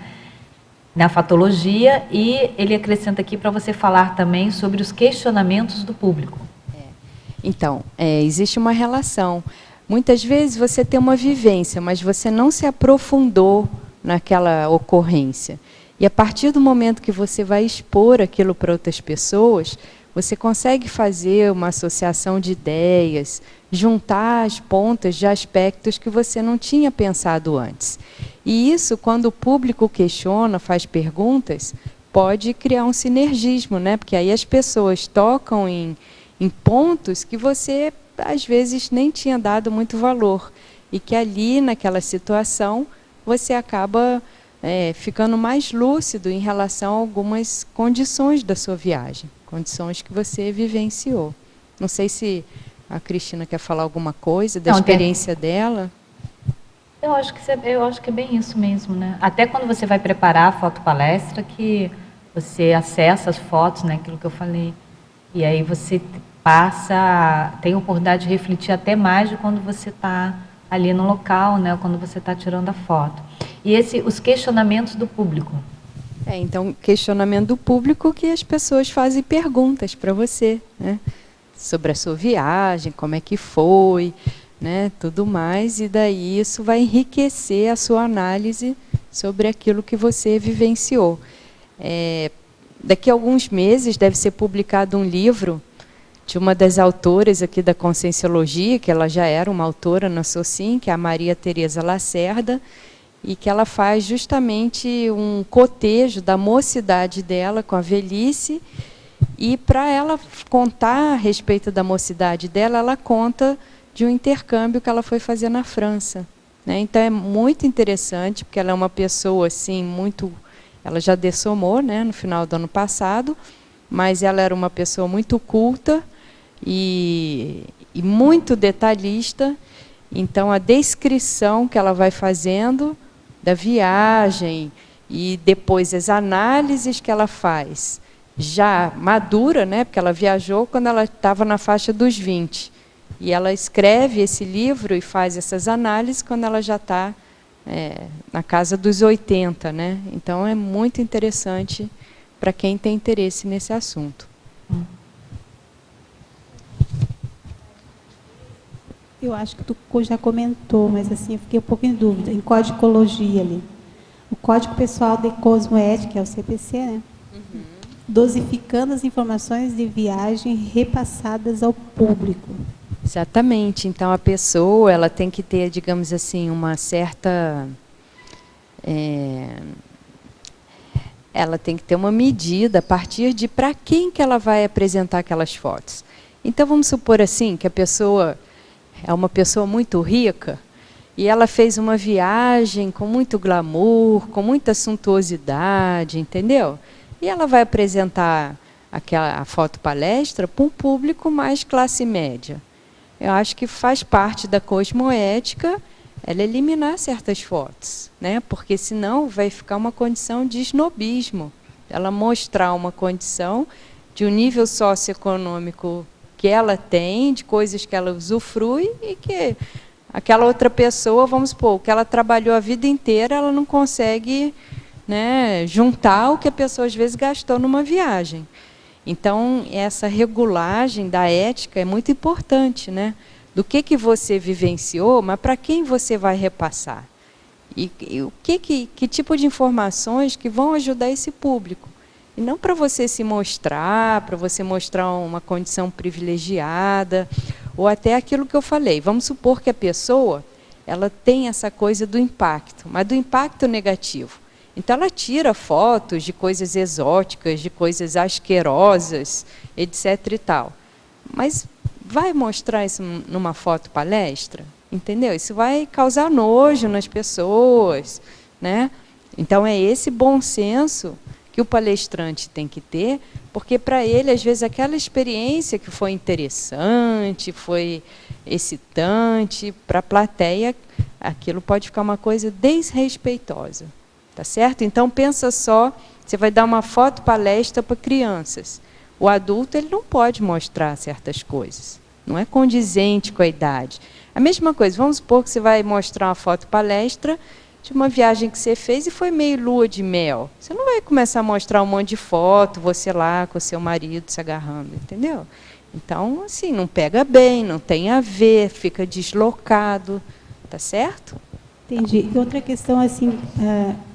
na fatologia, e ele acrescenta aqui para você falar também sobre os questionamentos do público. Então, existe uma relação. Muitas vezes você tem uma vivência, mas você não se aprofundou naquela ocorrência. E a partir do momento que você vai expor aquilo para outras pessoas, você consegue fazer uma associação de ideias, juntar as pontas de aspectos que você não tinha pensado antes. E isso, quando o público questiona, faz perguntas, pode criar um sinergismo, né? Porque aí as pessoas tocam em pontos que você, às vezes, nem tinha dado muito valor. E que ali, naquela situação, você acaba ficando mais lúcido em relação a algumas condições da sua viagem, condições que você vivenciou. Não sei se a Cristina quer falar alguma coisa da experiência dela. Eu acho que é bem isso mesmo, né? Até quando você vai preparar a fotopalestra, que você acessa as fotos, né, aquilo que eu falei, e aí você tem a oportunidade de refletir até mais de quando você está ali no local, né, quando você está tirando a foto. E os questionamentos do público. Então, questionamento do público, que as pessoas fazem perguntas para você, né? Sobre a sua viagem, como é que foi, né? Tudo mais, e daí isso vai enriquecer a sua análise sobre aquilo que você vivenciou. Daqui a alguns meses deve ser publicado um livro de uma das autoras aqui da Conscienciologia, que ela já era uma autora na SOCIM, que é a Maria Tereza Lacerda, e que ela faz justamente um cotejo da mocidade dela com a velhice, e para ela contar a respeito da mocidade dela, ela conta de um intercâmbio que ela foi fazer na França, né? Então é muito interessante, porque ela é uma pessoa assim, ela já dessomou, né, no final do ano passado, mas ela era uma pessoa muito culta e muito detalhista. Então a descrição que ela vai fazendo da viagem e depois as análises que ela faz, já madura, né, porque ela viajou quando ela estava na faixa dos 20. E ela escreve esse livro e faz essas análises quando ela já está na casa dos 80. Né? Então, é muito interessante para quem tem interesse nesse assunto. Eu acho que tu já comentou, mas assim, eu fiquei um pouco em dúvida. Em codicologia ali. O Código Pessoal de Cosmoética, que é o CPC, né? Uhum. Dosificando as informações de viagem repassadas ao público. Exatamente. Então, a pessoa ela tem que ter, digamos assim, uma certa... ela tem que ter uma medida a partir de para quem que ela vai apresentar aquelas fotos. Então, vamos supor assim, que a pessoa é uma pessoa muito rica, e ela fez uma viagem com muito glamour, com muita suntuosidade, entendeu? E ela vai apresentar a foto palestra para um público mais classe média. Eu acho que faz parte da cosmoética ela eliminar certas fotos, né? Porque senão vai ficar uma condição de snobismo. Ela mostrar uma condição de um nível socioeconômico que ela tem, de coisas que ela usufrui e que aquela outra pessoa, vamos supor, que ela trabalhou a vida inteira, ela não consegue, né, juntar o que a pessoa às vezes gastou numa viagem. Então, essa regulagem da ética é muito importante, né? Do que você vivenciou, mas para quem você vai repassar? E o que tipo de informações que vão ajudar esse público? E não para você se mostrar, para você mostrar uma condição privilegiada, ou até aquilo que eu falei. Vamos supor que a pessoa ela tem essa coisa do impacto, mas do impacto negativo. Então, ela tira fotos de coisas exóticas, de coisas asquerosas, etc. e tal. Mas vai mostrar isso numa foto palestra? Entendeu? Isso vai causar nojo nas pessoas, né? Então, é esse bom senso que o palestrante tem que ter, porque para ele, às vezes, aquela experiência que foi interessante, foi excitante, para a plateia, aquilo pode ficar uma coisa desrespeitosa. Tá certo? Então, pensa só, você vai dar uma foto palestra para crianças. O adulto ele não pode mostrar certas coisas. Não é condizente com a idade. A mesma coisa, vamos supor que você vai mostrar uma foto palestra de uma viagem que você fez e foi meio lua de mel. Você não vai começar a mostrar um monte de foto, você lá com o seu marido se agarrando, entendeu? Então, assim, não pega bem, não tem a ver, fica deslocado, tá certo? Entendi. E outra questão, assim,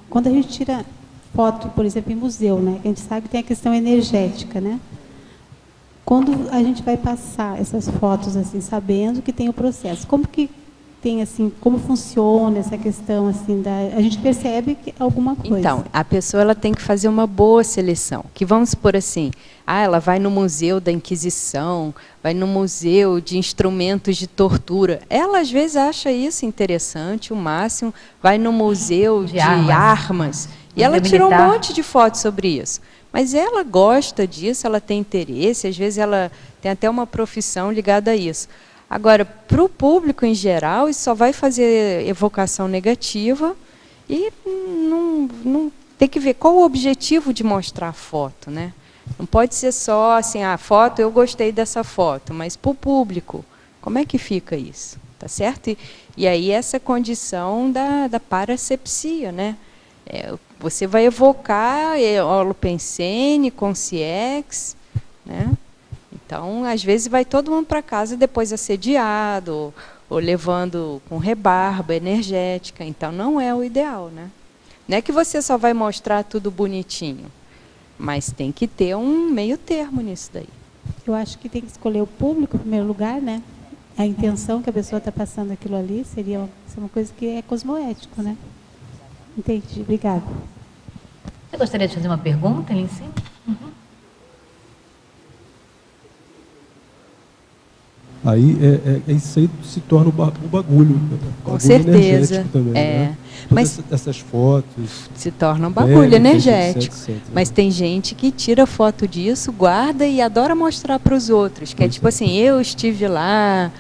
quando a gente tira foto, por exemplo, em museu, né, que a gente sabe que tem a questão energética, né? Quando a gente vai passar essas fotos, assim, sabendo que tem o processo, como que tem, assim, como funciona essa questão, assim, a gente percebe que alguma coisa. Então, a pessoa ela tem que fazer uma boa seleção, que vamos supor assim, ela vai no Museu da Inquisição, vai no Museu de Instrumentos de Tortura, ela às vezes acha isso interessante, o máximo, vai no Museu de Armas e ela tirou um monte de fotos sobre isso. Mas ela gosta disso, ela tem interesse, às vezes ela tem até uma profissão ligada a isso. Agora, para o público em geral, isso só vai fazer evocação negativa e não tem que ver qual o objetivo de mostrar a foto, né? Não pode ser só assim, a foto, eu gostei dessa foto, mas para o público, como é que fica isso? Tá certo? E aí essa condição da parasepsia, né? Você vai evocar holopensene, consciex, né? Então, às vezes, vai todo mundo para casa depois assediado, ou levando com rebarba energética. Então, não é o ideal, né? Não é que você só vai mostrar tudo bonitinho, mas tem que ter um meio termo nisso daí. Eu acho que tem que escolher o público em primeiro lugar, né? A intenção que a pessoa está passando aquilo ali seria uma coisa que é cosmoético, né? Entendi, obrigada. Você gostaria de fazer uma pergunta ali em cima? Uhum. Aí isso aí se torna um bagulho. Com certeza. Também, né? Mas essas fotos. Se torna um bagulho energético. Etc, mas tem gente que tira foto disso, guarda e adora mostrar para os outros. Que é tipo assim, eu estive lá.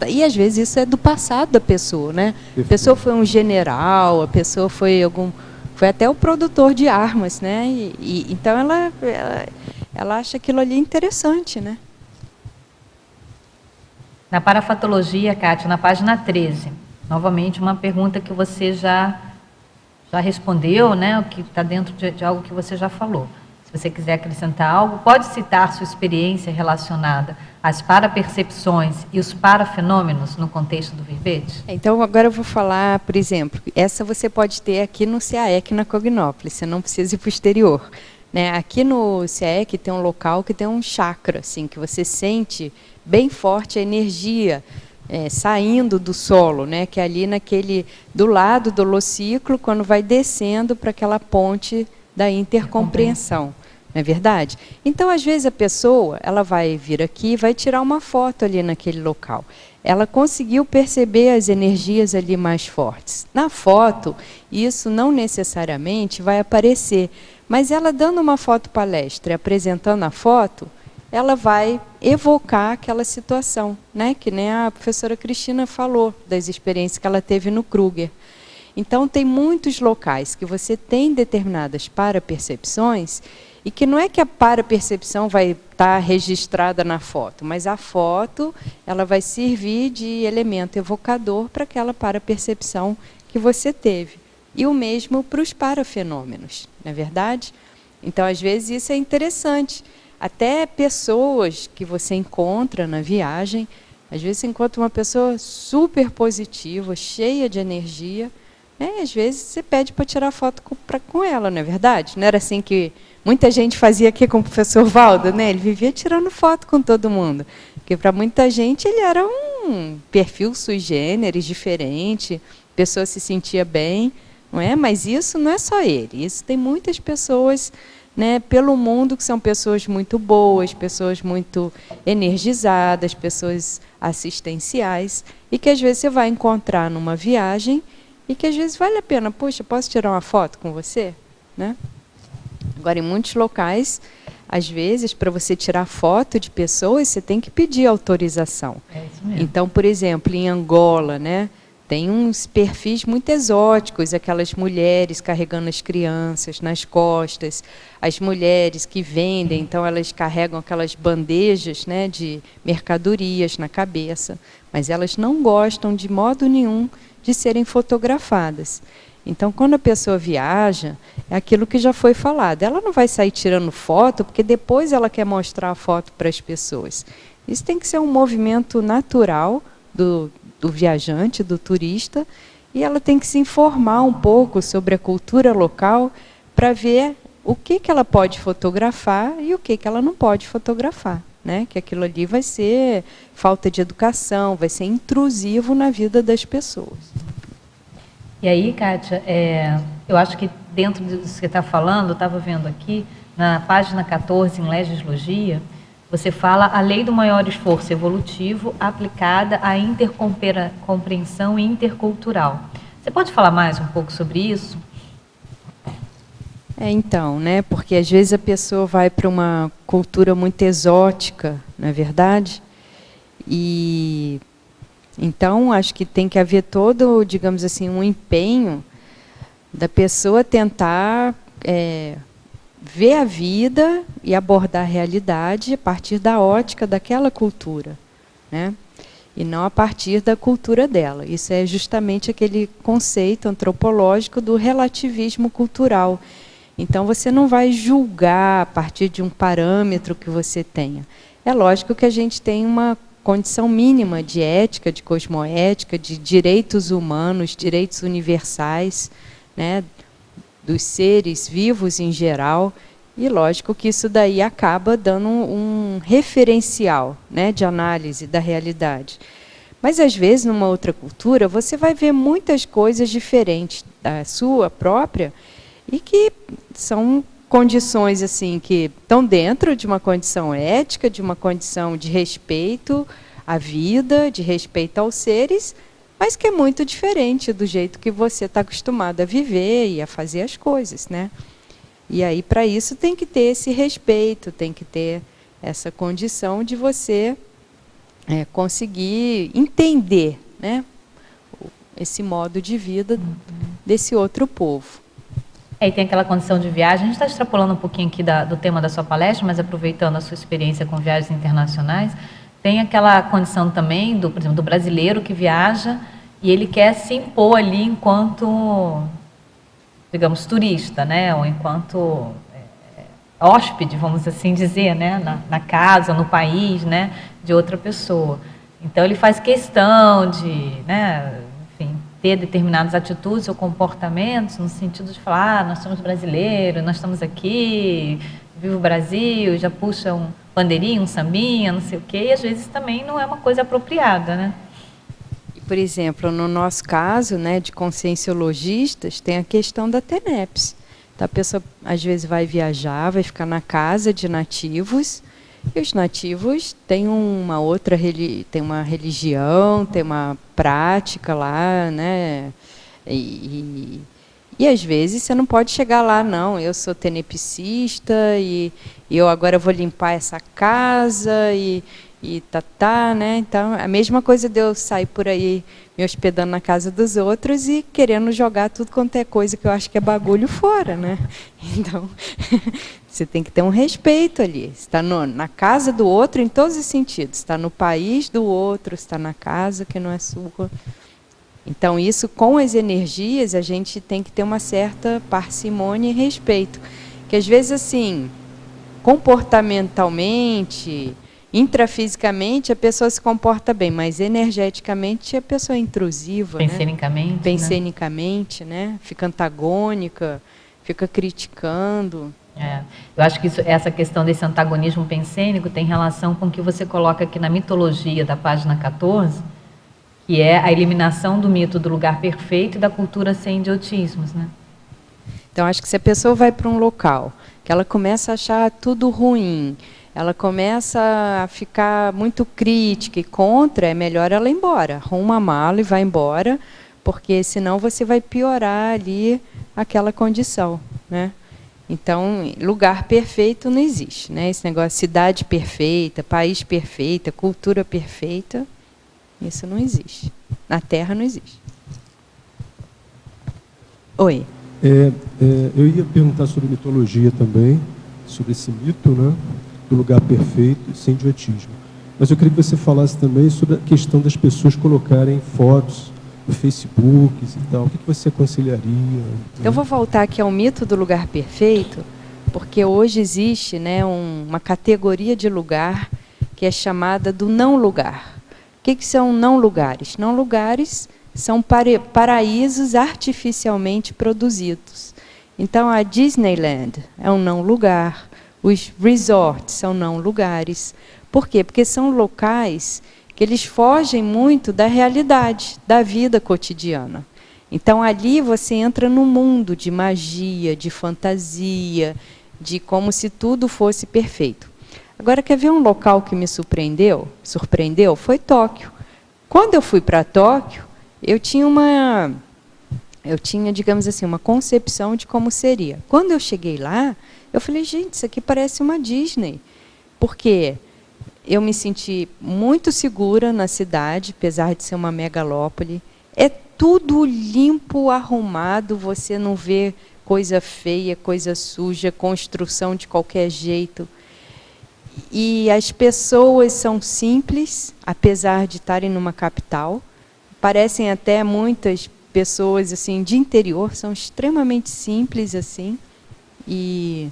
E às vezes isso é do passado da pessoa, né? Perfeito. A pessoa foi um general, a pessoa foi até o produtor de armas, né? Então ela acha aquilo ali interessante, né? Na parafatologia, Kátia, na página 13, novamente uma pergunta que você já respondeu, né? O que está dentro de algo que você já falou. Se você quiser acrescentar algo, pode citar sua experiência relacionada às parapercepções e os parafenômenos no contexto do verbete? Então, agora eu vou falar, por exemplo, essa você pode ter aqui no CAEC, na Cognópolis, você não precisa ir para o exterior. Né? Aqui no CAEC tem um local que tem um chakra, assim, que você sente bem forte a energia saindo do solo, né? Que é ali do lado do holociclo, quando vai descendo para aquela ponte da intercompreensão. Não é verdade? Então, às vezes, a pessoa ela vai vir aqui e vai tirar uma foto ali naquele local. Ela conseguiu perceber as energias ali mais fortes. Na foto, isso não necessariamente vai aparecer, mas ela dando uma foto palestra e apresentando a foto, ela vai evocar aquela situação, né? Que nem a professora Cristina falou das experiências que ela teve no Kruger. Então, tem muitos locais que você tem determinadas parapercepções e que não é que a parapercepção vai estar registrada na foto, mas a foto ela vai servir de elemento evocador para aquela parapercepção que você teve. E o mesmo para os parafenômenos, não é verdade? Então, às vezes, isso é interessante. Até pessoas que você encontra na viagem, às vezes você encontra uma pessoa super positiva, cheia de energia, às vezes você pede para tirar foto com ela, não é verdade? Não era assim que muita gente fazia aqui com o professor Valdo, né? Ele vivia tirando foto com todo mundo. Porque para muita gente ele era um perfil sui generis, diferente, a pessoa se sentia bem, não é? Mas isso não é só ele, isso tem muitas pessoas, né, pelo mundo que são pessoas muito boas, pessoas muito energizadas, pessoas assistenciais, e que às vezes você vai encontrar numa viagem e que às vezes vale a pena, poxa, posso tirar uma foto com você? Né? Agora, em muitos locais, às vezes, para você tirar foto de pessoas, você tem que pedir autorização. É isso mesmo. Então, por exemplo, em Angola, né, tem uns perfis muito exóticos, aquelas mulheres carregando as crianças nas costas, as mulheres que vendem, então elas carregam aquelas bandejas, né, de mercadorias na cabeça, mas elas não gostam de modo nenhum de serem fotografadas. Então, quando a pessoa viaja, é aquilo que já foi falado. Ela não vai sair tirando foto, porque depois ela quer mostrar a foto para as pessoas. Isso tem que ser um movimento natural do viajante, do turista, e ela tem que se informar um pouco sobre a cultura local para ver o que ela pode fotografar e o que ela não pode fotografar. Né? Que aquilo ali vai ser falta de educação, vai ser intrusivo na vida das pessoas. E aí, Kátia, eu acho que dentro disso que você está falando, eu estava vendo aqui, na página 14, em Legislogia, você fala a lei do maior esforço evolutivo aplicada à intercompreensão intercultural. Você pode falar mais um pouco sobre isso? Então, né, porque às vezes a pessoa vai para uma cultura muito exótica, não é verdade? E então acho que tem que haver todo, digamos assim, um empenho da pessoa tentar ver a vida e abordar a realidade a partir da ótica daquela cultura, né? E não a partir da cultura dela. Isso é justamente aquele conceito antropológico do relativismo cultural. Então, você não vai julgar a partir de um parâmetro que você tenha. É lógico que a gente tem uma condição mínima de ética, de cosmoética, de direitos humanos, direitos universais, né, dos seres vivos em geral, e lógico que isso daí acaba dando um referencial, né, de análise da realidade. Mas, às vezes, numa outra cultura, você vai ver muitas coisas diferentes da sua própria, e que são condições assim que estão dentro de uma condição ética, de uma condição de respeito à vida, de respeito aos seres, mas que é muito diferente do jeito que você está acostumado a viver e a fazer as coisas, né? E aí, para isso, tem que ter esse respeito, tem que ter essa condição de você conseguir entender, né, esse modo de vida desse outro povo. E tem aquela condição de viagem, a gente está extrapolando um pouquinho aqui do tema da sua palestra, mas aproveitando a sua experiência com viagens internacionais, tem aquela condição também, por exemplo, do brasileiro que viaja e ele quer se impor ali enquanto, digamos, turista, né? Ou enquanto hóspede, vamos assim dizer, né? Na casa, no país, né? De outra pessoa. Então, ele faz questão de, né? Enfim, ter determinadas atitudes ou comportamentos no sentido de falar, nós somos brasileiros, nós estamos aqui, viva o Brasil, já puxa um bandeirinha, um sambinha, não sei o quê, e às vezes também não é uma coisa apropriada, né? Por exemplo, no nosso caso, né, de conscienciologistas, tem a questão da TENEPS. Então, a pessoa, às vezes, vai viajar, vai ficar na casa de nativos, e os nativos têm uma outra tem uma religião, tem uma prática lá, né? E às vezes você não pode chegar lá, não, eu sou tenepsista e eu agora vou limpar essa casa e né? Então, a mesma coisa de eu sair por aí me hospedando na casa dos outros e querendo jogar tudo quanto é coisa que eu acho que é bagulho fora, né? Então, você tem que ter um respeito ali. Você está na casa do outro em todos os sentidos. Está no país do outro, está na casa que não é sua. Então, isso, com as energias, a gente tem que ter uma certa parcimônia e respeito. Que, às vezes, assim, comportamentalmente, intrafisicamente, a pessoa se comporta bem, mas energeticamente a pessoa é intrusiva. Pensenicamente. Né? Pensenicamente, né? Fica antagônica, fica criticando. Eu acho que essa questão desse antagonismo pensênico tem relação com o que você coloca aqui na mitologia da página 14, que é a eliminação do mito do lugar perfeito e da cultura sem idiotismos, né? Então, acho que se a pessoa vai para um local, que ela começa a achar tudo ruim, ela começa a ficar muito crítica e contra, é melhor ela ir embora. Arruma a mala e vai embora, porque senão você vai piorar ali aquela condição, né? Então, lugar perfeito não existe, né? Esse negócio de cidade perfeita, país perfeita, cultura perfeita, isso não existe. Na Terra não existe. Oi. Eu ia perguntar sobre mitologia também, sobre esse mito, né, do lugar perfeito, sem idiotismo. Mas eu queria que você falasse também sobre a questão das pessoas colocarem fotos no Facebook e tal. O que você aconselharia? Eu vou voltar aqui ao mito do lugar perfeito, porque hoje existe, né, uma categoria de lugar que é chamada do não lugar. O que são não lugares? Não lugares são paraísos artificialmente produzidos. Então, a Disneyland é um não lugar, os resorts são não lugares. Por quê? Porque são locais que eles fogem muito da realidade, da vida cotidiana. Então, ali você entra num mundo de magia, de fantasia, de como se tudo fosse perfeito. Agora, quer ver um local que me surpreendeu? Foi Tóquio. Quando eu fui para Tóquio, eu tinha, digamos assim, uma concepção de como seria. Quando eu cheguei lá, eu falei, gente, isso aqui parece uma Disney. Porque eu me senti muito segura na cidade, apesar de ser uma megalópole. É tudo limpo, arrumado, você não vê coisa feia, coisa suja, construção de qualquer jeito. E as pessoas são simples, apesar de estarem numa capital. Parecem até muitas pessoas assim de interior, são extremamente simples assim. E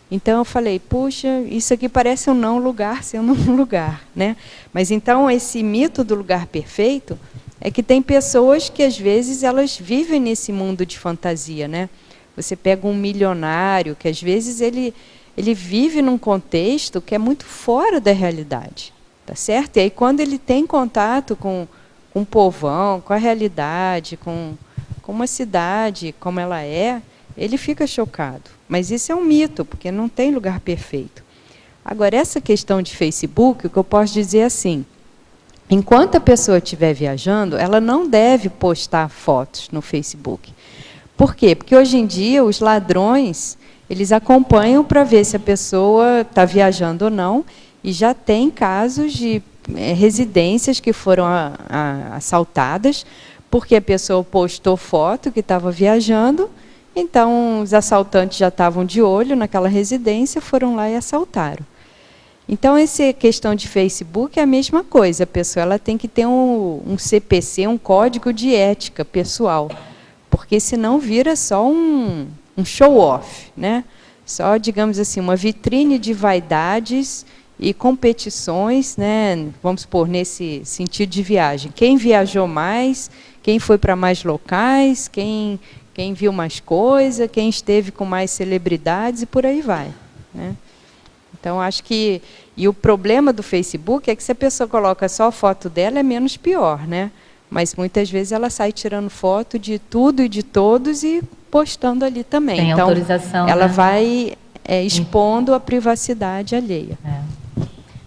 então eu falei, puxa, isso aqui parece um não lugar sendo um lugar, né? Mas então esse mito do lugar perfeito é que tem pessoas que às vezes elas vivem nesse mundo de fantasia, né? Você pega um milionário que às vezes ele vive num contexto que é muito fora da realidade, tá certo? E aí quando ele tem contato com um povão, com a realidade, com uma cidade como ela é, ele fica chocado. Mas isso é um mito, porque não tem lugar perfeito. Agora, essa questão de Facebook, o que eu posso dizer é assim, enquanto a pessoa estiver viajando, ela não deve postar fotos no Facebook. Por quê? Porque hoje em dia os ladrões, eles acompanham para ver se a pessoa está viajando ou não, e já tem casos de residências que foram assaltadas, porque a pessoa postou foto que estava viajando, então os assaltantes já estavam de olho naquela residência, foram lá e assaltaram. Então, essa questão de Facebook é a mesma coisa, a pessoa ela tem que ter um CPC, um código de ética pessoal, porque senão vira só um show-off, né? Só, digamos assim, uma vitrine de vaidades e competições, né? Vamos supor, nesse sentido de viagem. Quem viajou mais, quem foi para mais locais, quem viu mais coisa, quem esteve com mais celebridades e por aí vai, né? Então, acho que... E o problema do Facebook é que se a pessoa coloca só a foto dela, é menos pior, né? Mas muitas vezes ela sai tirando foto de tudo e de todos e postando ali também. Tem então, autorização, ela né? vai expondo a privacidade alheia.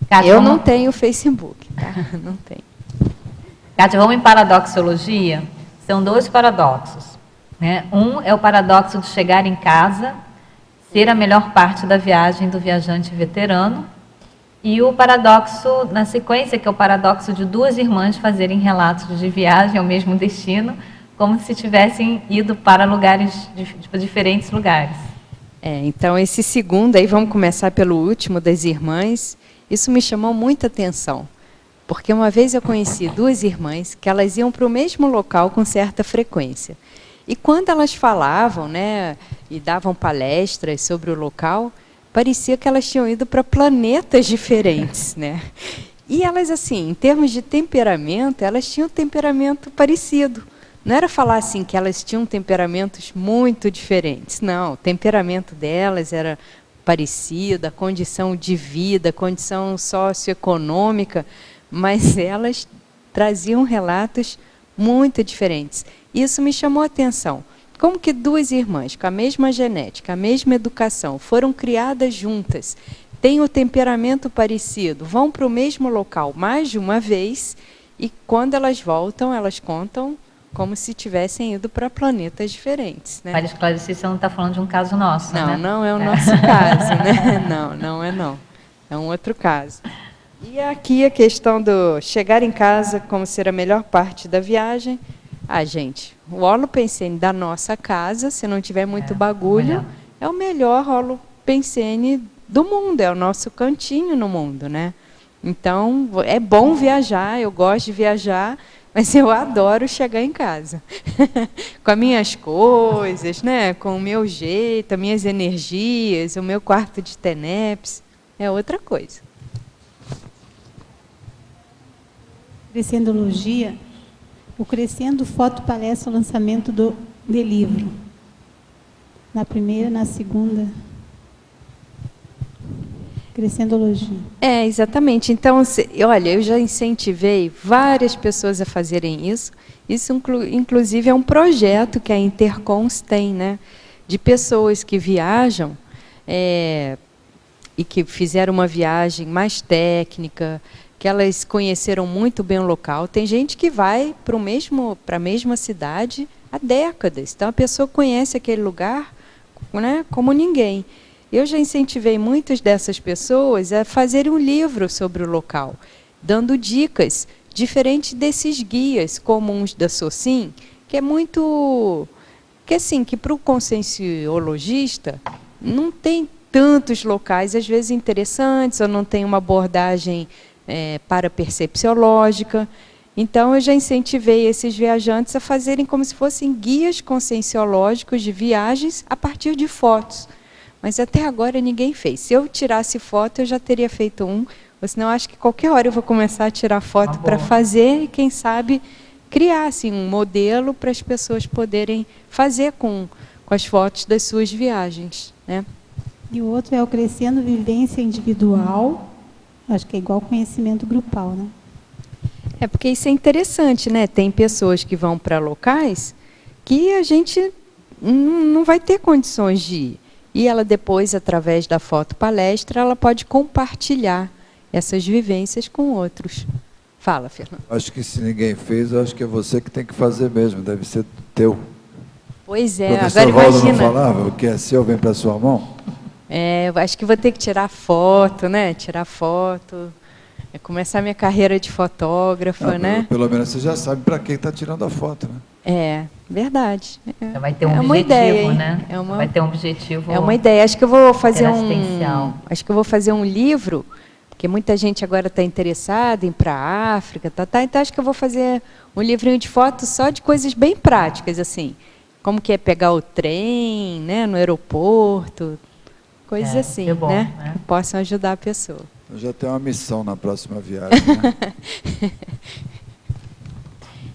Kátia, Eu não tenho Facebook, tá? Não tenho. Kátia, vamos em paradoxologia? São 2 paradoxos, né? Um é o paradoxo de chegar em casa, ser a melhor parte da viagem do viajante veterano, e o paradoxo na sequência, que é o paradoxo de 2 irmãs fazerem relatos de viagem ao mesmo destino, como se tivessem ido para lugares, diferentes lugares. Então, esse segundo, aí vamos começar pelo último, das irmãs. Isso me chamou muita atenção, porque uma vez eu conheci 2 irmãs que elas iam para o mesmo local com certa frequência. E quando elas falavam, né, e davam palestras sobre o local, parecia que elas tinham ido para planetas diferentes, né? E elas, assim, em termos de temperamento, elas tinham um temperamento parecido. Não era falar assim que elas tinham temperamentos muito diferentes. Não, o temperamento delas era parecido, a condição de vida, a condição socioeconômica, mas elas traziam relatos muito diferentes. Isso me chamou a atenção. Como que 2 irmãs com a mesma genética, a mesma educação, foram criadas juntas, têm o temperamento parecido, vão para o mesmo local mais de uma vez, e quando elas voltam, elas contam como se tivessem ido para planetas diferentes, né? Para esclarecer, você não está falando de um caso nosso, não, né? Não é o nosso caso, né? Não é não. É um outro caso. E aqui a questão do chegar em casa como ser a melhor parte da viagem. Gente, o holopensene da nossa casa, se não tiver muito bagulho, é o melhor holopensene do mundo, é o nosso cantinho no mundo, né? Então, é bom viajar, eu gosto de viajar, mas eu adoro chegar em casa. Com as minhas coisas, né? Com o meu jeito, as minhas energias, o meu quarto de TENEPS, é outra coisa. Crescendologia, o Crescendo Foto Palestra o lançamento de livro. Na primeira, na segunda. Crescendologia. Exatamente. Então, olha, eu já incentivei várias pessoas a fazerem isso. Isso, inclusive, é um projeto que a Intercons tem, né? De pessoas que viajam e que fizeram uma viagem mais técnica, que elas conheceram muito bem o local. Tem gente que vai para a mesma cidade há décadas. Então, a pessoa conhece aquele lugar, né, como ninguém. Eu já incentivei muitas dessas pessoas a fazerem um livro sobre o local, dando dicas, diferente desses guias comuns da SOCIM, que é muito... que para o conscienciologista não tem tantos locais, às vezes interessantes, ou não tem uma abordagem parapercepciológica. Então, eu já incentivei esses viajantes a fazerem como se fossem guias conscienciológicos de viagens a partir de fotos. Mas até agora ninguém fez. Se eu tirasse foto, eu já teria feito um, ou senão acho que qualquer hora eu vou começar a tirar foto para fazer e, quem sabe, criar assim, um modelo para as pessoas poderem fazer com as fotos das suas viagens, né? E o outro é o Crescendo Vivência Individual, acho que é igual conhecimento grupal, né? Porque isso é interessante, né? Tem pessoas que vão para locais que a gente não vai ter condições de ir. E ela depois, através da foto palestra, ela pode compartilhar essas vivências com outros. Fala, Fernando. Acho que se ninguém fez, acho que é você que tem que fazer mesmo, deve ser teu. Pois é, agora imagina. O professor Valdo não falava, o que é seu vem para sua mão? Eu acho que vou ter que tirar foto, né? Tirar foto, começar minha carreira de fotógrafa, né? Pelo menos você já sabe para quem está tirando a foto, né? Verdade. Vai ter um objetivo, ideia, né? Vai ter um objetivo. É uma ideia. Acho que eu vou fazer um livro, porque muita gente agora está interessada em ir para a África, então acho que eu vou fazer um livrinho de fotos só de coisas bem práticas, assim, como que é pegar o trem, né, no aeroporto, coisas assim, bom, né? Que possam ajudar a pessoa. Eu já tenho uma missão na próxima viagem, né?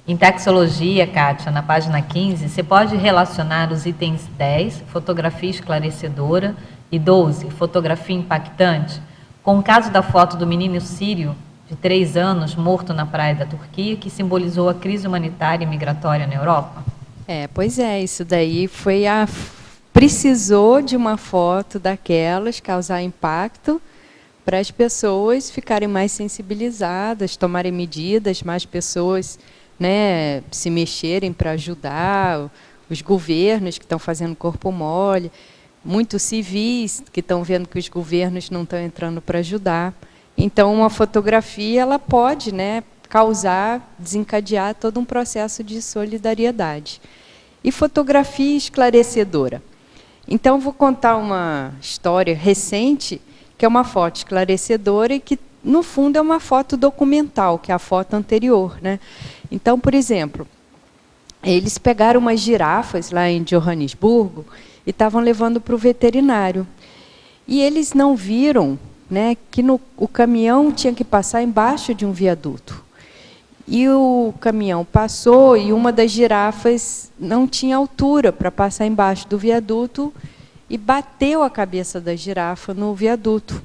Em taxologia, Kátia, na página 15, você pode relacionar os itens 10, fotografia esclarecedora, e 12, fotografia impactante, com o caso da foto do menino sírio, de 3 anos, morto na praia da Turquia, que simbolizou a crise humanitária e migratória na Europa? Pois é, isso daí precisou de uma foto daquelas causar impacto para as pessoas ficarem mais sensibilizadas, tomarem medidas, mais pessoas, né, se mexerem para ajudar, os governos que estão fazendo corpo mole, muitos civis que estão vendo que os governos não estão entrando para ajudar. Então, uma fotografia ela pode, né, desencadear todo um processo de solidariedade. E fotografia esclarecedora. Então, vou contar uma história recente, que é uma foto esclarecedora e que, no fundo, é uma foto documental, que é a foto anterior, né? Então, por exemplo, eles pegaram umas girafas lá em Joanesburgo e estavam levando para o veterinário. E eles não viram, né, que o caminhão tinha que passar embaixo de um viaduto. E o caminhão passou e uma das girafas não tinha altura para passar embaixo do viaduto e bateu a cabeça da girafa no viaduto.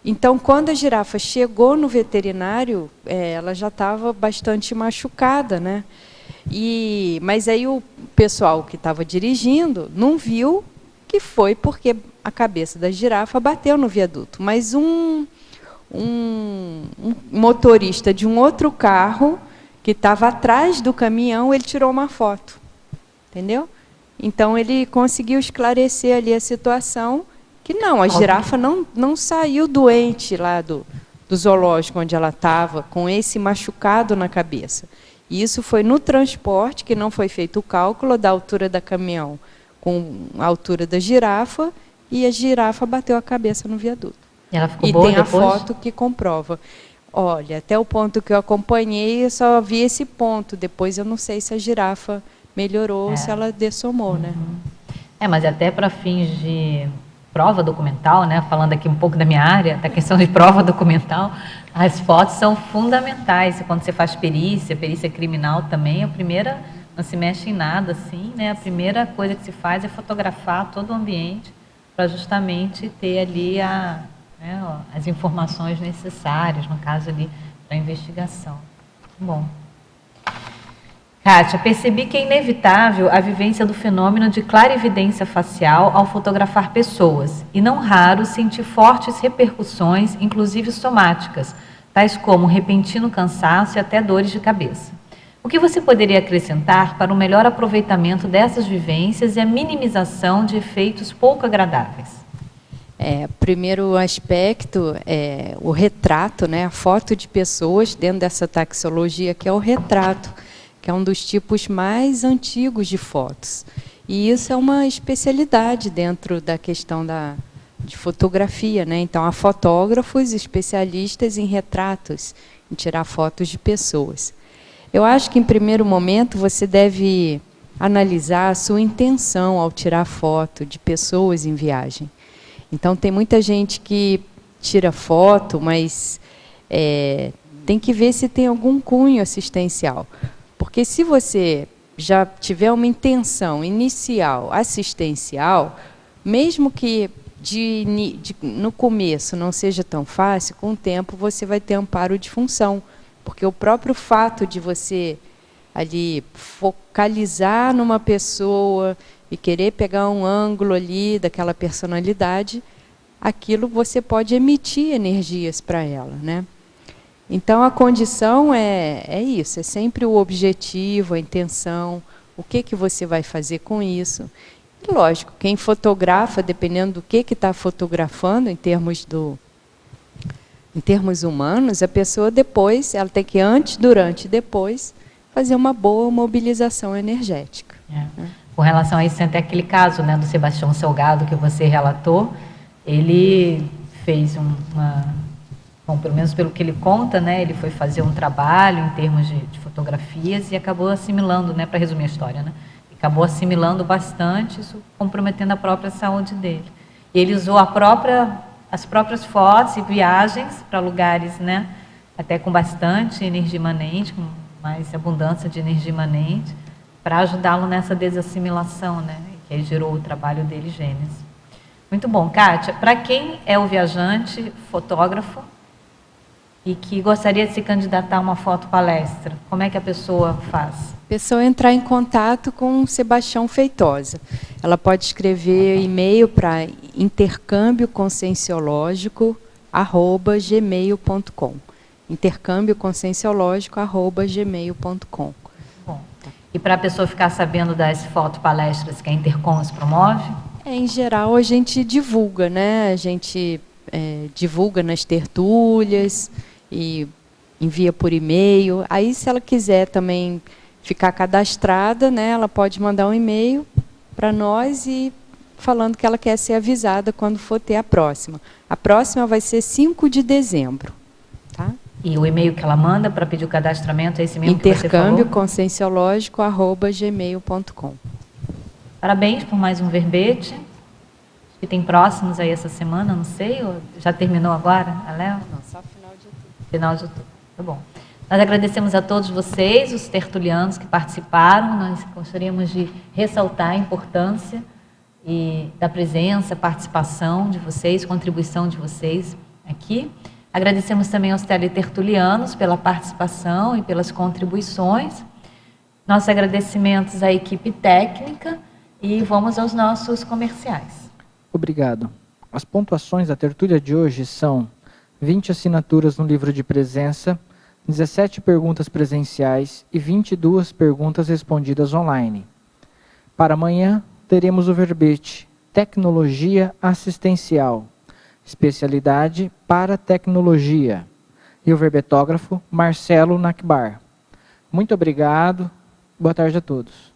Então, quando a girafa chegou no veterinário, ela já estava bastante machucada, né? Mas aí o pessoal que estava dirigindo não viu que foi porque a cabeça da girafa bateu no viaduto. Mas um motorista de um outro carro que estava atrás do caminhão, ele tirou uma foto, entendeu? Então ele conseguiu esclarecer ali a situação, que não, a girafa não saiu doente lá do zoológico onde ela estava, com esse machucado na cabeça. E isso foi no transporte, que não foi feito o cálculo da altura da caminhão com a altura da girafa, e a girafa bateu a cabeça no viaduto. E ela ficou boa tem depois? A foto que comprova. Olha, até o ponto que eu acompanhei, eu só vi esse ponto. Depois eu não sei se a girafa melhorou ou se ela dessomou, né? Mas até para fins de prova documental, né? Falando aqui um pouco da minha área, da questão de prova documental, as fotos são fundamentais. E quando você faz perícia criminal também, a primeira, não se mexe em nada, assim, né? A primeira coisa que se faz é fotografar todo o ambiente para justamente ter ali as informações necessárias, no caso ali, para a investigação. Bom. Kátia, percebi que é inevitável a vivência do fenômeno de clarividência facial ao fotografar pessoas, e não raro sentir fortes repercussões, inclusive somáticas, tais como repentino cansaço e até dores de cabeça. O que você poderia acrescentar para o melhor aproveitamento dessas vivências e a minimização de efeitos pouco agradáveis? Primeiro aspecto é o retrato, né? A foto de pessoas dentro dessa taxologia, que é o retrato, que é um dos tipos mais antigos de fotos. E isso é uma especialidade dentro da questão de fotografia, né? Então, há fotógrafos especialistas em retratos, em tirar fotos de pessoas. Eu acho que, em primeiro momento, você deve analisar a sua intenção ao tirar foto de pessoas em viagem. Então, tem muita gente que tira foto, mas tem que ver se tem algum cunho assistencial. Porque se você já tiver uma intenção inicial assistencial, mesmo que no começo não seja tão fácil, com o tempo você vai ter amparo de função. Porque o próprio fato de você ali focalizar numa pessoa e querer pegar um ângulo ali daquela personalidade, aquilo você pode emitir energias para ela, né? Então, a condição é isso, é sempre o objetivo, a intenção, o que você vai fazer com isso. E, lógico, quem fotografa, dependendo do que está fotografando, em termos humanos, a pessoa depois, ela tem que antes, durante e depois, fazer uma boa mobilização energética. Né? Com relação a isso, tem até aquele caso, né, do Sebastião Salgado, que você relatou, ele fez bom, pelo menos pelo que ele conta, né, ele foi fazer um trabalho em termos de fotografias e acabou assimilando, né, para resumir a história, né, acabou assimilando bastante, isso comprometendo a própria saúde dele. E ele usou as próprias fotos e viagens para lugares, né, até com bastante energia imanente, com mais abundância de energia imanente, para ajudá-lo nessa desassimilação, né, que aí gerou o trabalho dele, Gênesis. Muito bom. Kátia, para quem é o viajante, fotógrafo, e que gostaria de se candidatar a uma fotopalestra, como é que a pessoa faz? pessoa entrar em contato com o Sebastião Feitosa. Ela pode escrever e-mail para intercâmbio-conscienciológico@gmail.com. intercâmbio-conscienciológico@gmail.com. Bom. E para a pessoa ficar sabendo das fotopalestras que a Intercons promove? Em geral, a gente divulga, né? A gente divulga nas tertúlias e envia por e-mail. Aí, se ela quiser também ficar cadastrada, né, ela pode mandar um e-mail para nós e falando que ela quer ser avisada quando for ter a próxima. A próxima vai ser 5 de dezembro. Tá? E o e-mail que ela manda para pedir o cadastramento é esse mesmo que você falou? intercâmbio-conscienciológico@gmail.com. Parabéns por mais um verbete. Que tem próximos aí essa semana, não sei, ou já terminou agora, a Léo? Não, só final de outubro. Final de outubro, tá bom. Nós agradecemos a todos vocês, os tertulianos que participaram. Nós gostaríamos de ressaltar a importância da presença, participação de vocês, contribuição de vocês aqui. Agradecemos também aos teletertulianos pela participação e pelas contribuições. Nossos agradecimentos à equipe técnica e vamos aos nossos comerciais. Obrigado. As pontuações da tertúlia de hoje são 20 assinaturas no livro de presença, 17 perguntas presenciais e 22 perguntas respondidas online. Para amanhã, teremos o verbete Tecnologia Assistencial, especialidade para tecnologia, e o verbetógrafo Marcelo Nakbar. Muito obrigado, boa tarde a todos.